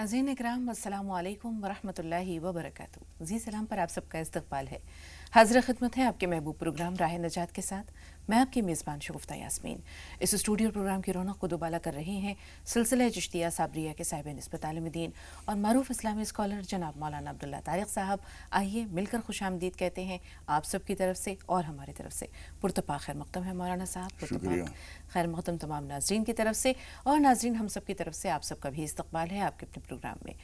नाज़रीन इकराम अस्सलामु अलैकुम वरहमतुल्लाहि वबरकातुहू। जी सलाम पर आप सबका इस्तक़बाल है। हाज़िर खिदमत है आपके महबूब प्रोग्राम राह नजात के साथ। मैं आपकी मेज़बान शगुफ्ता यास्मीन। इस स्टूडियो प्रोग्राम की रौनक को दोबाला कर रहे हैं सिलसिला चिश्तिया साबरिया के साहिब निस्बत आलिम दीन और मारूफ इस्लामी स्कॉलर जनाब मौलाना अब्दुल्ला तारिक साहब। आइए मिलकर खुश आमदीद कहते हैं आप सब की तरफ से और हमारी तरफ से। पुरतपा खैर मक़दम है मौलाना साहब, पुरतपा खैर मक़दम तमाम नाज़रीन की तरफ से, और नाज़रीन हम सब की तरफ से आप सबका भी इस्तक़बाल है आपके अपने प्रोग्राम में।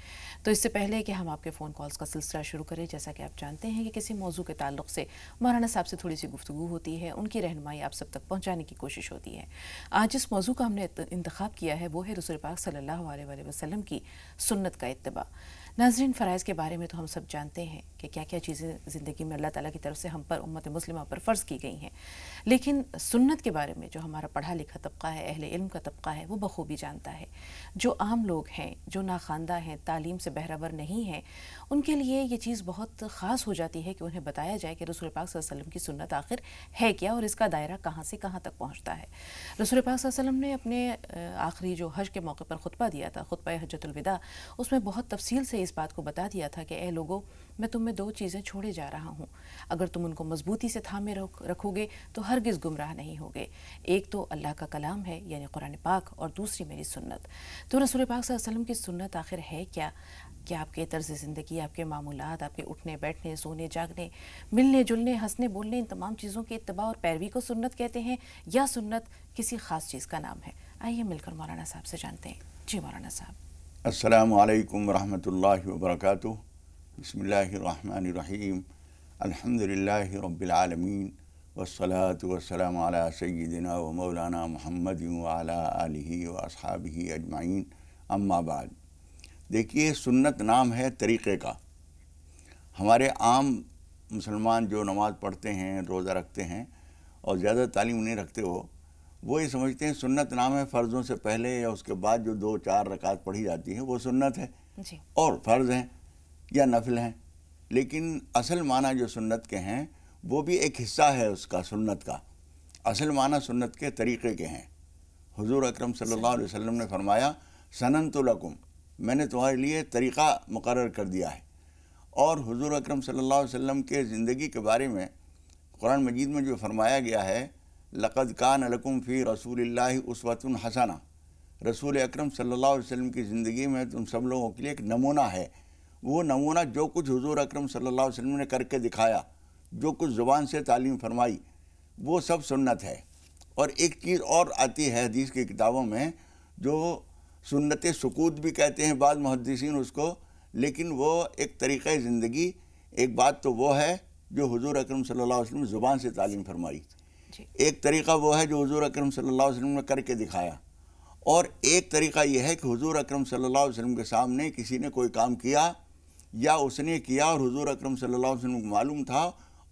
तो इससे पहले कि हम आपके फ़ोन कॉल्स का सिलसिला शुरू करें, जैसा कि आप जानते हैं कि किसी मौजू के ताल्लुक़ से मौलाना साहब से थोड़ी सी गुफ्तगू होती है, उनकी रहनुमाई आप सब तक पहुँचाने की कोशिश होती है। आज जिस मौजू का हमने इंतखाब किया है वो है रसूल पाक सल्लल्लाहु अलैहि वसल्लम की सुन्नत का इत्तिबा। नाज़रीन फ़राइज़ के बारे में तो हम सब जानते हैं कि क्या क्या चीज़ें ज़िंदगी में अल्लाह ताला की तरफ से हम पर उम्मत मुस्लिमा पर फ़र्ज़ की गई हैं, लेकिन सुन्नत के बारे में जो हमारा पढ़ा लिखा तबका है, अहले इल्म का तबका है, वो बखूबी जानता है। जो आम लोग हैं, जो नाखानदा हैं, तालीम से बहरावर नहीं हैं, उनके लिए ये चीज़ बहुत ख़ास हो जाती है कि उन्हें बताया जाए कि रसूल पाक सल्लल्लाहु अलैहि वसल्लम की सुन्नत आखिर है क्या और इसका दायरा कहाँ से कहाँ तक पहुँचता है। रसूल पाक सल्लल्लाहु अलैहि वसल्लम ने अपने आखिरी जो हज के मौके पर खुतबा दिया था, खुतबा हज्जतुल विदा, उसमें बहुत तफसील से इस बात को बता दिया था कि ए लोगों, मैं तुम में दो चीज़ें छोड़े जा रहा हूँ, अगर तुम उनको मजबूती से थामे रखोगे तो हरगिज़ गुमराह नहीं होगे। एक तो अल्लाह का कलाम है यानी कुरान पाक, और दूसरी मेरी सुन्नत। तो रसूल पाक सल्लल्लाहु अलैहि वसल्लम की सुन्नत आखिर है क्या? क्या आपके तर्ज़ ज़िंदगी, आपके मामूलात, आपके उठने बैठने, सोने जागने, मिलने जुलने, हंसने बोलने, इन तमाम चीज़ों की इत्तिबा और पैरवी को सुन्नत कहते हैं, या सुन्नत किसी ख़ास चीज़ का नाम है? आइए मिलकर मौलाना साहब से जानते हैं। जी मौलाना साहब। अस्सलामु अलैकुम वरहमतुल्लाहि वबरकातुहू। बिस्मिल्लाहिर्रहमानिर्रहीम। अल्हम्दुलिल्लाहि रब्बिल आलमीन वस्सलातु वस्सलामु अला सय्यिदिना व मौलाना मुहम्मदिन व अला आलिहि व अस्हाबिहि अजमाइन, अम्मा बाद। देखिए, सुन्नत नाम है तरीक़े का। हमारे आम मुसलमान जो नमाज़ पढ़ते हैं, रोज़ा रखते हैं और ज़्यादा तालीम नहीं रखते हो, वो ये समझते हैं सुन्नत नाम है फ़र्ज़ों से पहले या उसके बाद जो 2-4 रकात पढ़ी जाती है वो सुन्नत है जी। और फ़र्ज़ हैं या नफिल हैं। लेकिन असल माना जो सुन्नत के हैं वो भी एक हिस्सा है उसका, सुन्नत का। असल माना सुन्नत के तरीक़े के हैं। हुज़ूर अकरम सल्लल्लाहु अलैहि वसल्लम ने फरमाया, सननतु लकुम, मैंने तुम्हारे लिए तरीक़ा मुक़र्रर कर दिया है। और हुज़ूर अकरम सल्लल्लाहु अलैहि वसल्लम के ज़िंदगी के बारे में कुरान मजीद में जो फरमाया गया है, लक़द कान लकुम फ़ी रसूलिल्लाहि उस्वतुन हसना, रसूल अकरम सल्लल्लाहु अलैहि वसल्लम की ज़िंदगी में तुम सब लोगों के लिए एक नमूना है। वो नमूना जो कुछ हुज़ूर अकरम सल्लल्लाहु अलैहि वसल्लम ने करके दिखाया, जो कुछ ज़ुबान से तालीम फरमाई, वो सब सुन्नत है। और एक चीज़ और आती है हदीस की किताबों में, जो सुन्नत सुकूत भी कहते हैं बाद मुहद्दिसीन उसको, लेकिन वो एक तरीक़े ज़िंदगी, एक बात तो वो है जो हुज़ूर अकरम सल्लल्लाहु अलैहि वसल्लम ने ज़ुबान से तालीम फरमाई, एक तरीक़ा वो है जो हुज़ूर अकरम सल्लल्लाहु अलैहि वसल्लम ने करके दिखाया, और एक तरीक़ा यह है कि हुज़ूर अकरम सल्लल्लाहु अलैहि वसल्लम के सामने किसी ने कोई काम किया या उसने किया और हुज़ूर अकरम सल्लल्लाहु अलैहि वसल्लम को मालूम था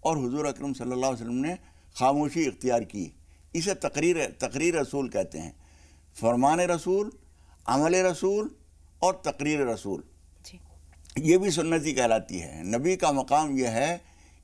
और हुज़ूर अकरम सल्लल्लाहु अलैहि वसल्लम ने खामोशी इख्तियार की। इसे तकरीर रसूल कहते हैं। फरमान रसूल, अमल रसूल और तकरीर रसूल, ये भी सुन्नती कहलाती है। नबी का मकाम यह है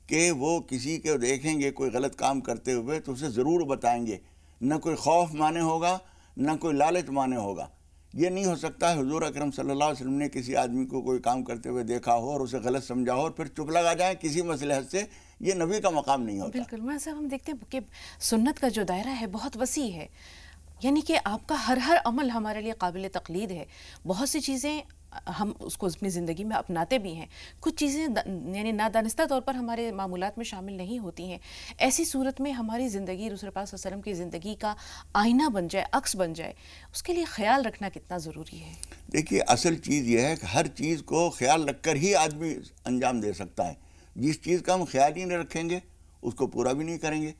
कि वो किसी को देखेंगे कोई गलत काम करते हुए तो उसे ज़रूर बताएंगे, न कोई खौफ माने होगा न कोई लालच माने होगा। ये नहीं हो सकता है हुज़ूर अकरम सल्लल्लाहु अलैहि वसल्लम ने किसी आदमी को कोई काम करते हुए देखा हो और उसे गलत समझा हो और फिर चुप लगा जाए किसी मसलहत से। ये नबी का मकाम नहीं होता। बिल्कुल मौलाना साहब, हम देखते हैं कि सुन्नत का जो दायरा है बहुत वसी है, यानी कि आपका हर अमल हमारे लिए काबिल तक़लीद है। बहुत सी चीज़ें हम उसको अपनी ज़िंदगी में अपनाते भी हैं, कुछ चीज़ें यानी नादानिस्ता तौर पर हमारे मामूलात में शामिल नहीं होती हैं। ऐसी सूरत में हमारी ज़िंदगी रसूल पाक सल्लल्लाहु अलैहि वसल्लम की ज़िंदगी का आईना बन जाए, अक्स बन जाए, उसके लिए ख्याल रखना कितना ज़रूरी है? देखिए, असल चीज़ यह है कि हर चीज़ को ख्याल रख कर ही आदमी अंजाम दे सकता है। जिस चीज़ का हम ख्याल ही नहीं रखेंगे उसको पूरा भी नहीं करेंगे।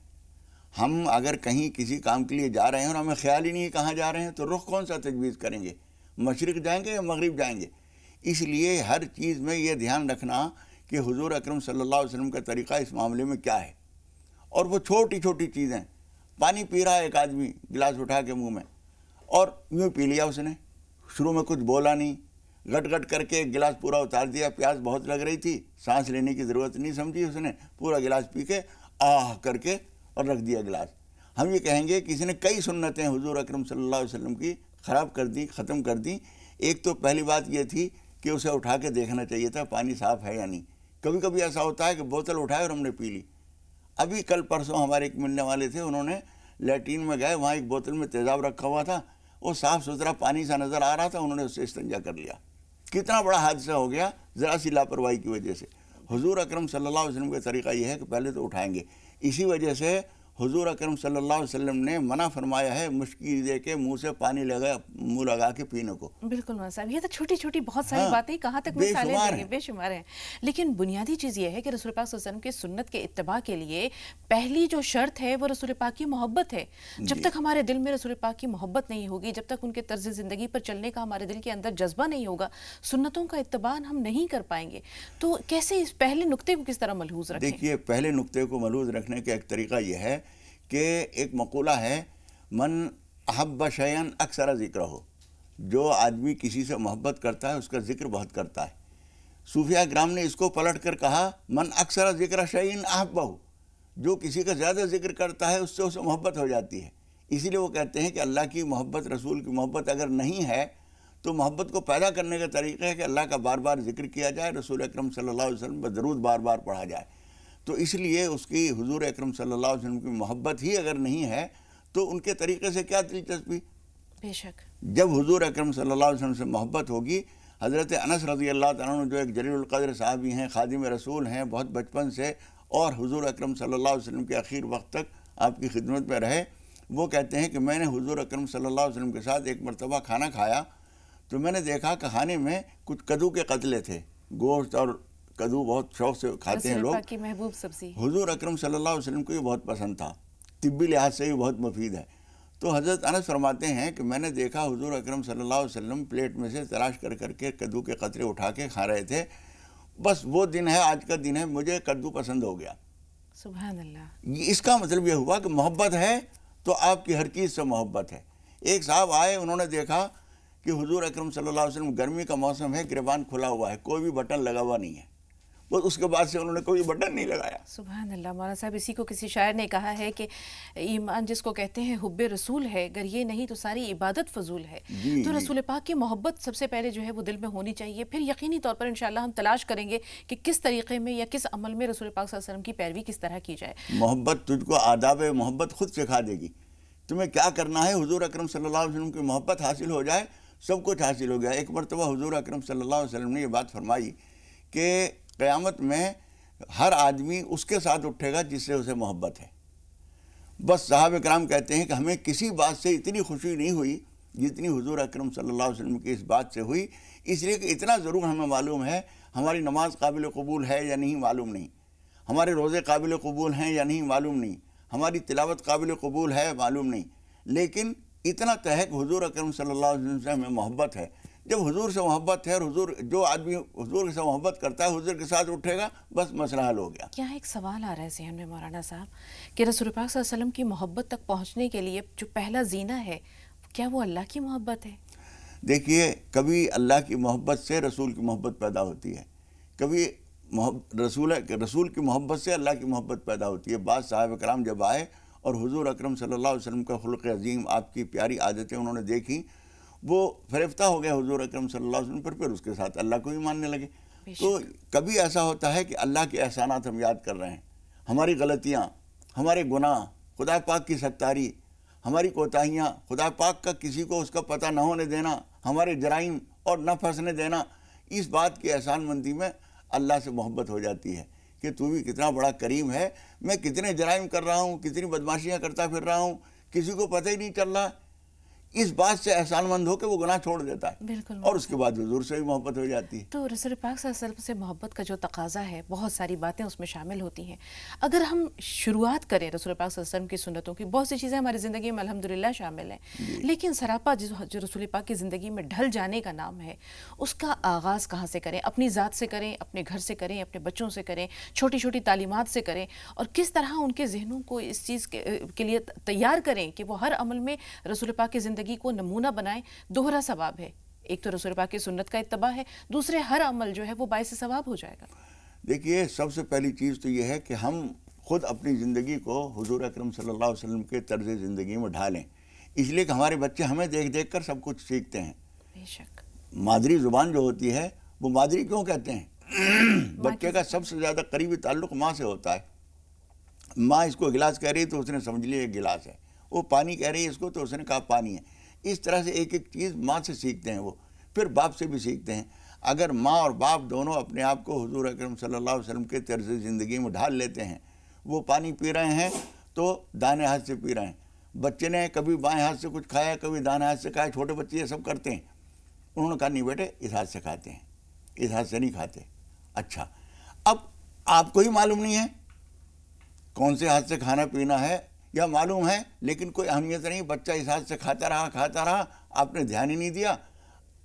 हम अगर कहीं किसी काम के लिए जा रहे हैं और हमें ख्याल ही नहीं कहाँ जा रहे हैं तो रुख कौन सा तजवीज़ करेंगे, मशरिक़ जाएंगे या मगरिब जाएंगे। इसलिए हर चीज़ में ये ध्यान रखना कि हुज़ूर अकरम सल्लल्लाहु अलैहि वसल्लम का तरीक़ा इस मामले में क्या है। और वो छोटी छोटी चीज़ें, पानी पी रहा है एक आदमी गिलास उठा के मुंह में और यूँ पी लिया उसने, शुरू में कुछ बोला नहीं, गट गट करके एक गिलास पूरा उतार दिया। प्यास बहुत लग रही थी, सांस लेने की ज़रूरत नहीं समझी उसने, पूरा गिलास पी के आह करके और रख दिया गिलास। हम ये कहेंगे कि किसी ने कई सुन्नतें हुज़ूर अकरम सल्लल्लाहु अलैहि वसल्लम की ख़राब कर दी, ख़त्म कर दी, ایک تو پہلی بات یہ تھی کہ اسے اٹھا کے دیکھنا چاہیے تھا پانی صاف ہے یا نہیں. کبھی کبھی ایسا ہوتا ہے کہ بوتل اٹھائے اور ہم نے پی لی. ابھی کل پرسوں ہمارے ایک ملنے والے تھے, انہوں نے لیٹرین میں گئے, وہاں ایک بوتل میں تیزاب رکھا ہوا تھا, وہ صاف ستھرا پانی سا نظر آ رہا تھا, انہوں نے اس سے استنجا کر لیا. کتنا بڑا حادثہ ہو گیا ذرا سی لاپرواہی کی وجہ سے. حضور اکرم صلی اللہ علیہ وسلم کا طریقہ یہ ہے کہ پہلے تو اٹھائیں گے. اسی وجہ سے حضور اکرم صلی اللہ علیہ وسلم نے منع فرمایا ہے مشکی دے کے منہ سے پانی منہ لگا کے پینے کو. بالکل مولانا صاحب, یہ تو چھوٹی چھوٹی بہت ساری باتیں کہاں تک مثالیں دیں گے, بے شمار ہیں. لیکن بنیادی چیز یہ ہے کہ رسول پاک صلی اللہ علیہ وسلم کی سنت کے اتباع کے لیے پہلی جو شرط ہے وہ رسول پاک کی محبت ہے. جب تک ہمارے دل میں رسول پاک کی محبت نہیں ہوگی, جب تک ان کے طرز زندگی پر چلنے کا ہمارے دل کے اندر جذبہ نہیں ہوگا, سنتوں کا اتباع ہم نہیں کر پائیں گے. تو کیسے اس پہلے نقطے کو کس طرح ملحوظ رکھیں؟ دیکھیے, پہلے نقطے کو ملحوظ رکھنے کا ایک طریقہ یہ ہے کہ ایک مقولہ ہے, من احب شیئا اکثر ذکرہ ہو. جو آدمی کسی سے محبت کرتا ہے اس کا ذکر بہت کرتا ہے. صوفیاء کرام نے اس کو پلٹ کر کہا من اکثر ذکر شیئا احبہ. جو کسی کا زیادہ ذکر کرتا ہے اس سے اسے محبت ہو جاتی ہے. اسی لیے وہ کہتے ہیں کہ اللہ کی محبت, رسول کی محبت اگر نہیں ہے تو محبت کو پیدا کرنے کا طریقہ ہے کہ اللہ کا بار بار ذکر کیا جائے, رسول اکرم صلی اللہ علیہ وسلم پر درود بار بار پڑھا جائے. تو اس لیے اس کی حضور اکرم صلی اللہ علیہ وسلم کی محبت ہی اگر نہیں ہے تو ان کے طریقے سے کیا دلچسپی. بے شک جب حضور اکرم صلی اللہ علیہ وسلم سے محبت ہوگی, حضرت انس رضی اللہ تعالیٰ عنہ جو ایک جلیل القدر صحابی ہیں, خادم رسول ہیں, بہت بچپن سے اور حضور اکرم صلی اللہ علیہ وسلم کے آخر وقت تک آپ کی خدمت میں رہے, وہ کہتے ہیں کہ میں نے حضور اکرم صلی اللہ علیہ وسلم کے ساتھ ایک مرتبہ کھانا کھایا تو میں نے دیکھا کہ کھانے میں کچھ کدو کے قتلے تھے. گوشت اور کدو بہت شوق سے کھاتے ہیں لوگ. رسول پاک کی محبوب سبزی. حضور اکرم صلی اللہ علیہ وسلم کو یہ بہت پسند تھا, طبی لحاظ سے بھی بہت مفید ہے. تو حضرت انس فرماتے ہیں کہ میں نے دیکھا حضور اکرم صلی اللہ علیہ وسلم پلیٹ میں سے تلاش کر کر کے کدو کے قطرے اٹھا کے کھا رہے تھے. بس وہ دن ہے, آج کا دن ہے, مجھے کدو پسند ہو گیا. سبحان اللہ. اس کا مطلب یہ ہوا کہ محبت ہے تو آپ کی ہر چیز سے محبت ہے. ایک صاحب آئے, انہوں نے دیکھا کہ حضور اکرم صلی اللہ علیہ وسلم, گرمی کا موسم ہے, گریبان کھلا ہوا ہے, کوئی بھی بٹن لگا ہوا نہیں ہے. بس اس کے بعد سے انہوں نے کوئی بٹن نہیں لگایا. سبحان اللہ. مولانا صاحب, اسی کو کسی شاعر نے کہا ہے کہ ایمان جس کو کہتے ہیں حب رسول ہے, اگر یہ نہیں تو ساری عبادت فضول ہے. تو رسول پاک کی محبت سب سے پہلے جو ہے وہ دل میں ہونی چاہیے. پھر یقینی طور پر انشاءاللہ ہم تلاش کریں گے کہ کس طریقے میں یا کس عمل میں رسول پاک صلی اللہ علیہ وسلم کی پیروی کس طرح کی جائے. محبت تجھ کو آداب محبت خود سکھا دے گی. تمہیں کیا کرنا ہے, حضور اکرم صلی اللہ علیہ وسلم کی محبت حاصل ہو جائے, سب کچھ حاصل ہو گیا. ایک مرتبہ حضور اکرم صلی اللہ علیہ وسلم نے یہ بات فرمائی کہ قیامت میں ہر آدمی اس کے ساتھ اٹھے گا جس سے اسے محبت ہے. بس صحابہ کرام کہتے ہیں کہ ہمیں کسی بات سے اتنی خوشی نہیں ہوئی جتنی حضور اکرم صلی اللہ علیہ وسلم کی اس بات سے ہوئی. اس لیے کہ اتنا ضرور ہمیں معلوم ہے ہماری نماز قابل قبول ہے یا نہیں معلوم نہیں, ہمارے روزے قابل قبول ہیں یا نہیں معلوم نہیں, ہماری تلاوت قابل قبول ہے معلوم نہیں, لیکن اتنا طے ہے کہ حضور اکرم صلی اللہ علیہ وسلم سے ہمیں محبت ہے. جب حضور سے محبت ہے اور جو آدمی حضور سے محبت کرتا ہے حضور کے ساتھ اٹھے گا, بس مسئلہ حل ہو گیا. یہاں ایک سوال آ رہا ہے ذہن میں مولانا صاحب کہ رسول پاک صلی اللہ علیہ وسلم کی محبت تک پہنچنے کے لیے جو پہلا زینہ ہے, کیا وہ اللہ کی محبت ہے؟ دیکھیے, کبھی اللہ کی محبت سے رسول کی محبت پیدا ہوتی ہے, کبھی رسول کی محبت سے اللہ کی محبت پیدا ہوتی ہے. بعض صحابہ کرام جب آئے اور حضور اکرم صلی اللہ علیہ وسلم کا خلق عظیم, آپ کی پیاری عادتیں انہوں نے دیکھی, وہ فریفتہ ہو گئے حضور اکرم صلی اللہ علیہ وسلم پر, پھر اس کے ساتھ اللہ کو ہی ماننے لگے. تو کبھی ایسا ہوتا ہے کہ اللہ کے احسانات ہم یاد کر رہے ہیں, ہماری غلطیاں, ہمارے گناہ, خدا پاک کی ستاری, ہماری کوتاہیاں, خدا پاک کا کسی کو اس کا پتہ نہ ہونے دینا, ہمارے جرائم اور نہ پھنسنے دینا, اس بات کی احسان مندی میں اللہ سے محبت ہو جاتی ہے کہ تو بھی کتنا بڑا کریم ہے, میں کتنے جرائم کر رہا ہوں, کتنی بدماشیاں کرتا پھر رہا ہوں, کسی کو پتہ ہی نہیں چل رہا. اس بات سے احسان مند ہو کہ وہ گناہ چھوڑ دیتا ہے. بالکل. اور اس کے بعد حضور سے بھی محبت ہو جاتی ہے. تو رسول پاک صلی اللہ علیہ وسلم سے محبت کا جو تقاضا ہے, بہت ساری باتیں اس میں شامل ہوتی ہیں. اگر ہم شروعات کریں رسول پاک صلی اللہ علیہ وسلم کی سنتوں کی, بہت سی چیزیں ہماری زندگی میں الحمدللہ شامل ہیں, لیکن سراپا جو رسول پاک کی زندگی میں ڈھل جانے کا نام ہے, اس کا آغاز کہاں سے کریں؟ اپنی ذات سے کریں, اپنے گھر سے کریں, اپنے بچوں سے کریں, چھوٹی چھوٹی تعلیمات سے کریں, اور کس طرح ان کے ذہنوں کو اس چیز کے لیے تیار کریں کہ وہ ہر عمل میں رسول پاک کی زندگی کو نمونہ بنائیں. دوہرا ثواب ہے, ایک تو رسول پاک کی سنت کا اتباع ہے, دوسرے ہر عمل جو ہے وہ باعث ثواب ہو جائے گا. دیکھیے, سب سے پہلی چیز تو یہ ہے کہ ہم خود اپنی زندگی کو حضور اکرم صلی اللہ علیہ وسلم کے طرز زندگی میں ڈھالیں, اس لیے کہ ہمارے بچے ہمیں دیکھ دیکھ کر سب کچھ سیکھتے ہیں. بے شک. مادری زبان جو ہوتی ہے وہ مادری کیوں کہتے ہیں؟ بچے کا سب سے زیادہ قریبی تعلق ماں سے ہوتا ہے. ماں اس کو گلاس کہہ رہی تو اس نے سمجھ لیا ایک گلاس ہے، وہ پانی کہہ رہی ہے اس کو تو اس نے کہا پانی ہے. اس طرح سے ایک ایک چیز ماں سے سیکھتے ہیں وہ، پھر باپ سے بھی سیکھتے ہیں. اگر ماں اور باپ دونوں اپنے آپ کو حضور اکرم صلی اللہ علیہ وسلم کے طرز زندگی میں ڈھال لیتے ہیں، وہ پانی پی رہے ہیں تو دائیں ہاتھ سے پی رہے ہیں. بچے نے کبھی بائیں ہاتھ سے کچھ کھایا، کبھی دائیں ہاتھ سے کھایا، چھوٹے بچے یہ سب کرتے ہیں. انہوں نے کہا نہیں بیٹے اس ہاتھ سے کھاتے ہیں، اس ہاتھ سے نہیں کھاتے. اچھا، اب آپ کو ہی معلوم نہیں ہے کون سے ہاتھ سے کھانا پینا ہے، یا معلوم ہے لیکن کوئی اہمیت نہیں، بچہ اس ہاتھ سے کھاتا رہا، آپ نے دھیان ہی نہیں دیا.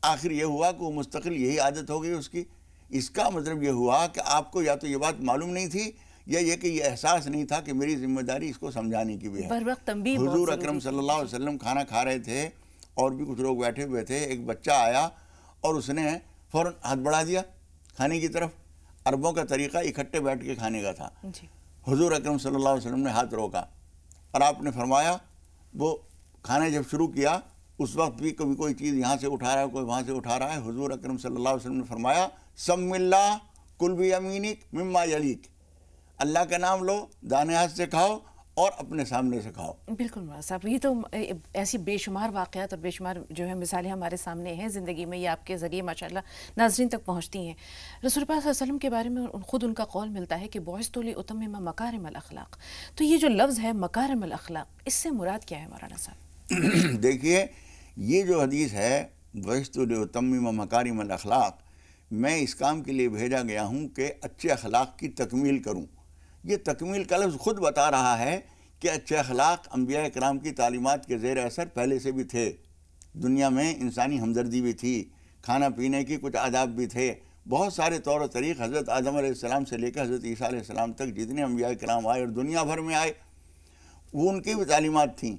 آخر یہ ہوا کہ وہ مستقل یہی عادت ہو گئی اس کی. اس کا مطلب یہ ہوا کہ آپ کو یا تو یہ بات معلوم نہیں تھی، یا یہ کہ یہ احساس نہیں تھا کہ میری ذمہ داری اس کو سمجھانے کی بھی ہے. حضور اکرم صلی اللہ علیہ وسلم کھانا کھا رہے تھے اور بھی کچھ لوگ بیٹھے ہوئے تھے. ایک بچہ آیا اور اس نے فوراً ہاتھ بڑھا دیا کھانے کی طرف. عربوں کا طریقہ اکٹھے بیٹھ کے کھانے کا تھا. حضور اکرم صلی اللہ علیہ وسلم نے ہاتھ روکا اور آپ نے فرمایا، وہ کھانا جب شروع کیا اس وقت بھی کبھی کوئی چیز یہاں سے اٹھا رہا ہے، کوئی وہاں سے اٹھا رہا ہے. حضور اکرم صلی اللہ علیہ وسلم نے فرمایا سم اللہ کل بیمینک مما یلیک، اللہ کا نام لو، دانے ہاتھ سے کھاؤ اور اپنے سامنے سے کھاؤ. بالکل مولانا صاحب، یہ تو ایسی بے شمار واقعات اور بے شمار جو ہے مثالیں ہمارے سامنے ہیں زندگی میں، یہ آپ کے ذریعے ماشاءاللہ ناظرین تک پہنچتی ہیں. رسول پاک صلی اللہ علیہ وسلم کے بارے میں خود ان کا قول ملتا ہے کہ بعثت لأتمم مکارم الاخلاق. تو یہ جو لفظ ہے مکارم الاخلاق، اس سے مراد کیا ہے مولانا صاحب؟ دیکھیے، یہ جو حدیث ہے بعثت لأتمم مکارم الاخلاق، میں اس کام کے لیے بھیجا گیا ہوں کہ اچھے اخلاق کی تکمیل کروں. یہ تکمیل کا لفظ خود بتا رہا ہے کہ اچھے اخلاق انبیاء کرام کی تعلیمات کے زیر اثر پہلے سے بھی تھے. دنیا میں انسانی ہمدردی بھی تھی، کھانا پینے کی کچھ آداب بھی تھے، بہت سارے طور و طریق حضرت آدم علیہ السلام سے لے کر حضرت عیسیٰ علیہ السلام تک جتنے انبیاء کرام آئے اور دنیا بھر میں آئے، وہ ان کی بھی تعلیمات تھیں،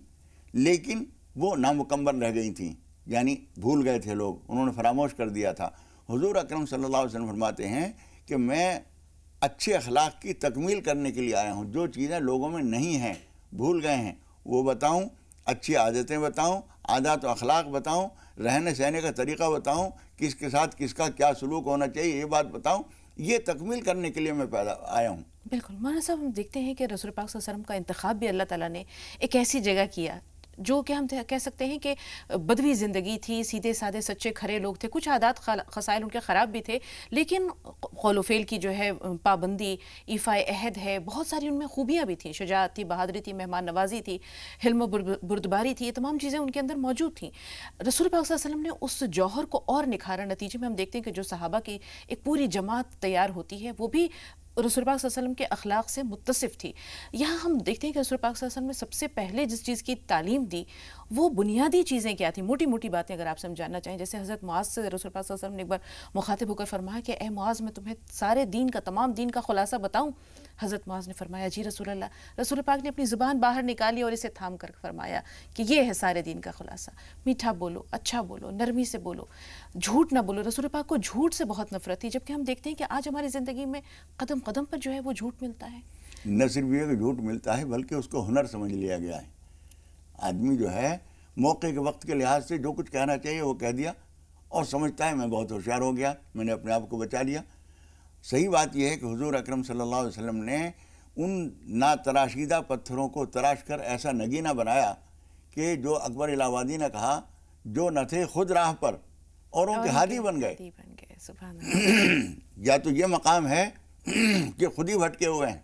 لیکن وہ نامکمل رہ گئی تھیں. یعنی بھول گئے تھے لوگ، انہوں نے فراموش کر دیا تھا. حضور اکرم صلی اللہ علیہ وسلم فرماتے ہیں کہ میں اچھے اخلاق کی تکمیل کرنے کے لیے آیا ہوں. جو چیزیں لوگوں میں نہیں ہیں، بھول گئے ہیں، وہ بتاؤں، اچھی عادتیں بتاؤں، عادات و اخلاق بتاؤں، رہنے سہنے کا طریقہ بتاؤں، کس کے ساتھ کس کا کیا سلوک ہونا چاہیے یہ بات بتاؤں. یہ تکمیل کرنے کے لیے میں پیدا آیا ہوں. بالکل مولانا صاحب، ہم دیکھتے ہیں کہ رسول پاک صلی اللہ علیہ وسلم کا انتخاب بھی اللہ تعالیٰ نے ایک ایسی جگہ کیا جو کہ ہم کہہ سکتے ہیں کہ بدوی زندگی تھی، سیدھے سادے سچے کھرے لوگ تھے، کچھ عادات خصائل ان کے خراب بھی تھے، لیکن قول و فعل کی جو ہے پابندی، ایفاء عہد ہے، بہت ساری ان میں خوبیاں بھی تھیں، شجاعت تھی، بہادری تھی، مہمان نوازی تھی، حلم و بردباری تھی، یہ تمام چیزیں ان کے اندر موجود تھیں. رسول پاک صلی اللہ علیہ وسلم نے اس جوہر کو اور نکھارا. نتیجے میں ہم دیکھتے ہیں کہ جو صحابہ کی ایک پوری جماعت تیار ہوتی ہے وہ بھی رسول پاک صلی اللہ علیہ وسلم کے اخلاق سے متصف تھی. یہاں ہم دیکھتے ہیں کہ رسول پاک صلی اللہ علیہ وسلم نے سب سے پہلے جس چیز کی تعلیم دی وہ بنیادی چیزیں کیا تھیں، موٹی موٹی باتیں اگر آپ سمجھانا چاہیں. جیسے حضرت معاذ سے رسول پاک صلی اللہ علیہ وسلم نے ایک بار مخاطب ہو کر فرمایا کہ اے معاذ، میں تمہیں سارے دین کا، تمام دین کا خلاصہ بتاؤں؟ حضرت معاذ نے فرمایا جی رسول اللہ. رسول پاک نے اپنی زبان باہر نکالی اور اسے تھام کر فرمایا کہ یہ ہے سارے دین کا خلاصہ. میٹھا بولو، اچھا بولو، نرمی سے بولو، جھوٹ نہ بولو. رسول پاک کو جھوٹ سے بہت نفرت تھی، جبکہ ہم دیکھتے ہیں کہ آج ہماری زندگی میں قدم قدم پر جو ہے وہ جھوٹ ملتا ہے. نہ صرف یہ کہ جھوٹ ملتا ہے بلکہ اس کو ہنر سمجھ لیا گیا ہے. آدمی جو ہے موقع کے وقت کے لحاظ سے جو کچھ کہنا چاہیے وہ کہہ دیا اور سمجھتا ہے میں بہت ہوشیار ہو گیا، میں نے اپنے آپ کو بچا لیا. صحیح بات یہ ہے کہ حضور اکرم صلی اللہ علیہ وسلم نے ان ناتراشیدہ پتھروں کو تراش کر ایسا نگینہ بنایا کہ جو اکبر الہ آبادی نے کہا جو نہ تھے خود راہ پر اوروں کے ہادی بن گئے. سبحان اللہ. یا تو یہ مقام ہے کہ خود ہی بھٹکے ہوئے ہیں،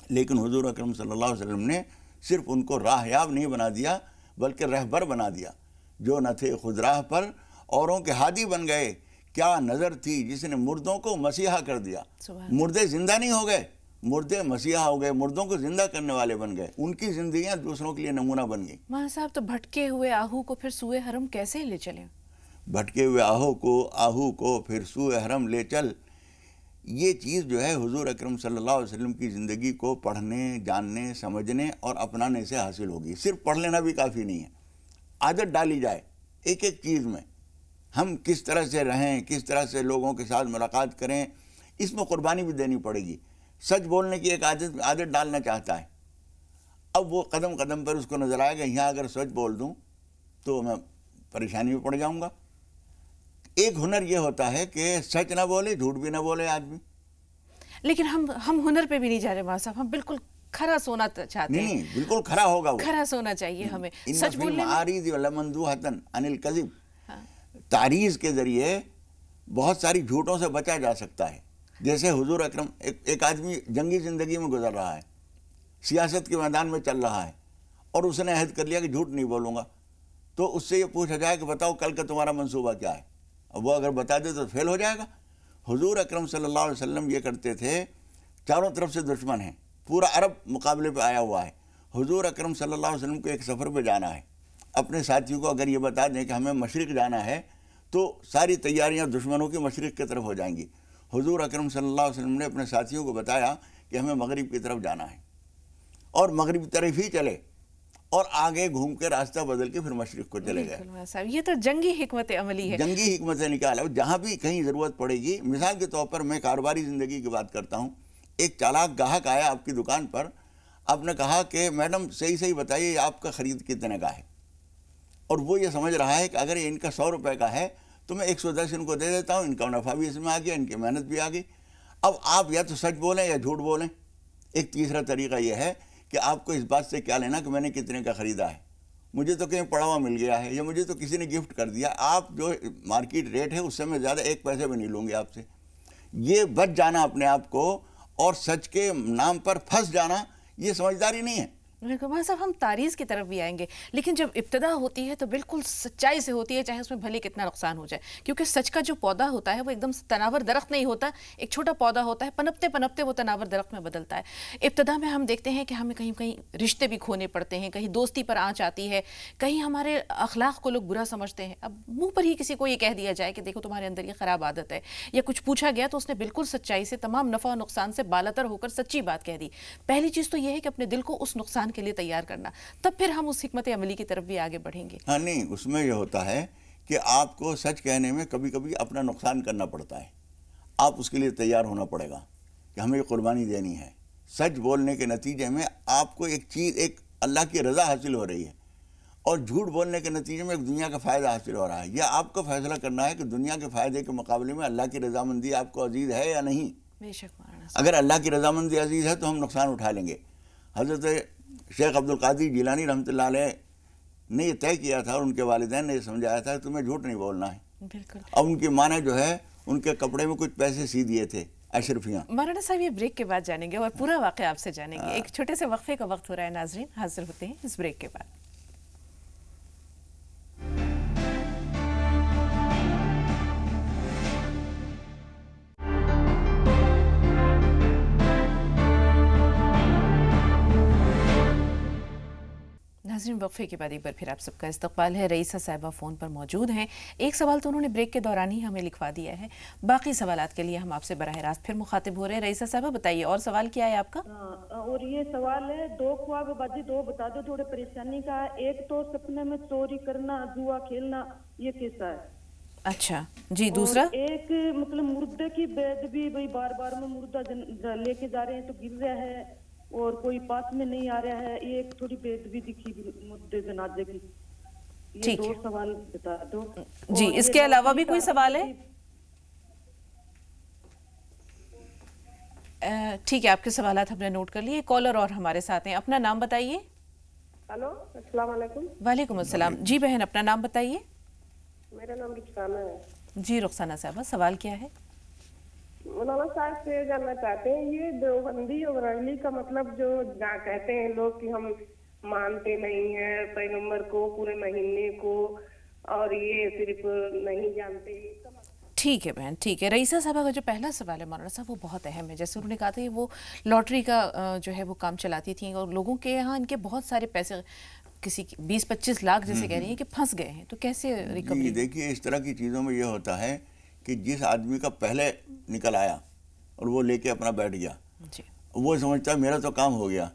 لیکن حضور اکرم صلی اللہ علیہ وسلم نے صرف ان کو راہ یاب نہیں بنا دیا بلکہ رہبر بنا دیا. جو نہ تھے خود راہ پر اوروں کے ہادی بن گئے. کیا نظر تھی جس نے مردوں کو مسیحا کر دیا. مردے زندہ نہیں ہو گئے، مردے مسیحا ہو گئے، مردوں کو زندہ کرنے والے بن گئے. ان کی زندگیاں دوسروں کے لیے نمونہ بن گئی. مولانا صاحب، تو بھٹکے ہوئے آہو کو پھر سوئے حرم کیسے لے چلیں؟ بھٹکے ہوئے آہو کو پھر سوئے حرم لے چل، یہ چیز جو ہے حضور اکرم صلی اللہ علیہ وسلم کی زندگی کو پڑھنے، جاننے، سمجھنے اور اپنانے سے حاصل ہوگی. صرف پڑھ لینا بھی کافی نہیں ہے، عادت ڈالی جائے ایک ایک چیز میں. ہم کس طرح سے رہیں، کس طرح سے لوگوں کے ساتھ ملاقات کریں، اس میں قربانی بھی دینی پڑے گی. سچ بولنے کی ایک عادت ڈالنا چاہتا ہے، اب وہ قدم قدم پر اس کو نظر آئے گا یہاں اگر سچ بول دوں تو میں پریشانی میں پڑ جاؤں گا. ایک ہنر یہ ہوتا ہے کہ سچ نہ بولے جھوٹ بھی نہ بولے آدمی. لیکن ہم ہنر پہ بھی نہیں جا رہے ماں صاحب, ہم بالکل کھرا سونا چاہتے ہیں. نہیں بالکل کھرا ہوگا وہ, کھرا سونا چاہیے ہمیں سچ بولنے میں. تعریض کے ذریعے بہت ساری جھوٹوں سے بچا جا سکتا ہے. جیسے حضور اکرم, ایک آدمی جنگی زندگی میں گزر رہا ہے, سیاست کے میدان میں چل رہا ہے, اور اس نے عہد کر لیا کہ جھوٹ نہیں بولوں گا, تو اس سے یہ پوچھا جائے کہ بتاؤ کل کا تمہارا منصوبہ کیا ہے, اب وہ اگر بتا دے تو فیل ہو جائے گا. حضور اکرم صلی اللہ علیہ وسلم یہ کرتے تھے, چاروں طرف سے دشمن ہیں, پورا عرب مقابلے پہ آیا ہوا ہے. حضور اکرم صلی اللہ علیہ وسلم کو ایک سفر پہ جانا ہے, اپنے ساتھیوں کو اگر یہ بتا دیں کہ ہمیں مشرق جانا ہے تو ساری تیاریاں دشمنوں کی مشرق کی طرف ہو جائیں گی. حضور اکرم صلی اللہ علیہ وسلم نے اپنے ساتھیوں کو بتایا کہ ہمیں مغرب کی طرف جانا ہے, اور مغرب کی طرف ہی چلے, اور آگے گھوم کے راستہ بدل کے پھر مشرق کو چلے گئے. یہ تو جنگی حکمت عملی ہے, جنگی حکمت سے نکالا. جہاں بھی کہیں ضرورت پڑے گی, مثال کے طور پر میں کاروباری زندگی کی بات کرتا ہوں, ایک چالاک گاہک آیا آپ کی دکان پر, آپ نے کہا کہ میڈم صحیح بتائیے آپ کا خرید کتنے کا ہے, اور وہ یہ سمجھ رہا ہے کہ اگر ان کا 100 روپے کا ہے تو میں 110 ان کو دے دیتا ہوں, ان کا نفع بھی اس میں آ گیا, ان کی محنت بھی آ گئی. اب آپ یا تو سچ بولیں یا جھوٹ بولیں. ایک تیسرا طریقہ یہ ہے کہ آپ کو اس بات سے کیا لینا کہ میں نے کتنے کا خریدا ہے, مجھے تو کہیں پڑا ہوا مل گیا ہے, یا مجھے تو کسی نے گفٹ کر دیا. آپ جو مارکیٹ ریٹ ہے اس سے میں زیادہ 1 پیسے بھی نہیں لوں گے آپ سے. یہ بچ جانا اپنے آپ کو, اور سچ کے نام پر پھنس جانا, یہ سمجھداری نہیں ہے. ماں صاحب ہم تعریض کی طرف بھی آئیں گے, لیکن جب ابتدا ہوتی ہے تو بالکل سچائی سے ہوتی ہے, چاہے اس میں بھلے کتنا نقصان ہو جائے, کیونکہ سچ کا جو پودا ہوتا ہے وہ ایک دم تناور درخت نہیں ہوتا, ایک چھوٹا پودا ہوتا ہے, پنپتے پنپتے وہ تناور درخت میں بدلتا ہے. ابتدا میں ہم دیکھتے ہیں کہ ہمیں کہیں کہیں رشتے بھی کھونے پڑتے ہیں, کہیں دوستی پر آنچ آتی ہے, کہیں ہمارے اخلاق کو لوگ برا سمجھتے ہیں. اب منہ پر ہی کسی کو یہ کہہ دیا جائے کہ دیکھو تمہارے اندر یہ خراب عادت ہے, یا کچھ پوچھا گیا تو اس نے بالکل سچائی سے تمام نفع و نقصان سے بالاتر ہو کر سچی بات کہہ دی. پہلی چیز تو یہ ہے کہ اپنے دل کو اس نقصان کے لیے تیار کرنا, تب پھر ہم اس حکمت عملی کی طرف بھی آگے بڑھیں گے. ہاں نہیں, اس میں یہ ہوتا ہے کہ آپ کو سچ کہنے میں کبھی کبھی اپنا نقصان کرنا پڑتا ہے. آپ اس کے لیے تیار ہونا پڑے گا کہ ہمیں یہ قربانی دینی ہے. سچ بولنے کے نتیجے میں آپ کو ایک چیز, ایک اللہ کی رضا حاصل ہو رہی ہے, اور جھوٹ بولنے کے نتیجے میں ایک دنیا کا فائدہ حاصل ہو رہا ہے. یا آپ کو فیصلہ کرنا ہے کہ دنیا کے فائدے کے مقابلے میں اللہ کی رضامندی آپ کو عزیز ہے یا نہیں. بے شک مولانا, اگر اللہ کی رضامندی عزیز ہے تو ہم نقصان اٹھا لیں گے. حضرت شیخ عبدالقادر جیلانی رحمۃ اللہ علیہ نے یہ طے کیا تھا, اور ان کے والدین نے یہ سمجھایا تھا کہ تمہیں جھوٹ نہیں بولنا ہے. بالکل. اب ان کی ماں نے جو ہے ان کے کپڑے میں کچھ پیسے سی دیے تھے, اشرفیاں. مولانا صاحب یہ بریک کے بعد جانیں گے, اور پورا واقعہ آپ سے جانیں گے. ایک چھوٹے سے وقفے کا وقت ہو رہا ہے ناظرین, حاضر ہوتے ہیں اس بریک کے بعد. ناظرین وقفے کے بعد ایک بار پھر آپ سب کا استقبال ہے. رئیسہ صاحبہ فون پر موجود ہیں. ایک سوال تو انہوں نے بریک کے دوران ہی ہمیں لکھوا دیا ہے, باقی سوالات کے لیے ہم آپ سے براہ راست پھر مخاطب ہو رہے ہیں. رئیسہ صاحبہ بتائیے, اور سوال کیا ہے آپ کا؟ اور یہ سوال ہے, 2 خواب بازی 2 بتا دو, تھوڑے پریشانی کا. ایک تو سپنے میں چوری کرنا, جوا کھیلنا, یہ کیسا ہے؟ اچھا جی. دوسرا ایک مطلب مردے کی بید بھی بار بار میں مردہ لے کے جا رہے ہیں تو گر رہا ہے, اور کوئی پاس میں نہیں آ رہا ہے. یہ ایک تھوڑی بید بھی دکھی مردے جنازے کی. یہ 2 سوال بتا دو جی. اس کے علاوہ بھی کوئی سوال ہے؟ ٹھیک ہے, آپ کے سوالات ہم نے نوٹ کر لیے. کالر اور ہمارے ساتھ ہیں, اپنا نام بتائیے. ہلو السلام علیکم. وعلیکم السلام. جی بہن اپنا نام بتائیے. میرا نام رخسانہ ہے. جی رخسانہ صاحبہ, سوال کیا ہے؟ مولانا صاحب سے جاننا چاہتے ہیں, یہ دیوبندی اور رحلی کا مطلب جو کہتے ہیں لوگ کہ ہم مانتے نہیں ہیں پیغمبر کو پورے مہینے کو, اور یہ صرف نہیں جانتے. ٹھیک ہے بہن, ٹھیک ہے. رئیسہ صاحبہ کا جو پہلا سوال ہے مولانا صاحب وہ بہت اہم ہے. جیسے انہوں نے کہا تھا کہ وہ لاٹری کا جو ہے وہ کام چلاتی تھیں, اور لوگوں کے یہاں ان کے بہت سارے پیسے, کسی 20-25 لاکھ جیسے کہہ رہی ہیں کہ پھنس گئے ہیں, تو کیسے ریکوری؟ دیکھیے اس طرح کی چیزوں میں یہ ہوتا ہے کہ جس آدمی کا پہلے نکل آیا اور وہ لے کے اپنا بیٹھ گیا, وہ سمجھتا ہے میرا تو کام ہو گیا.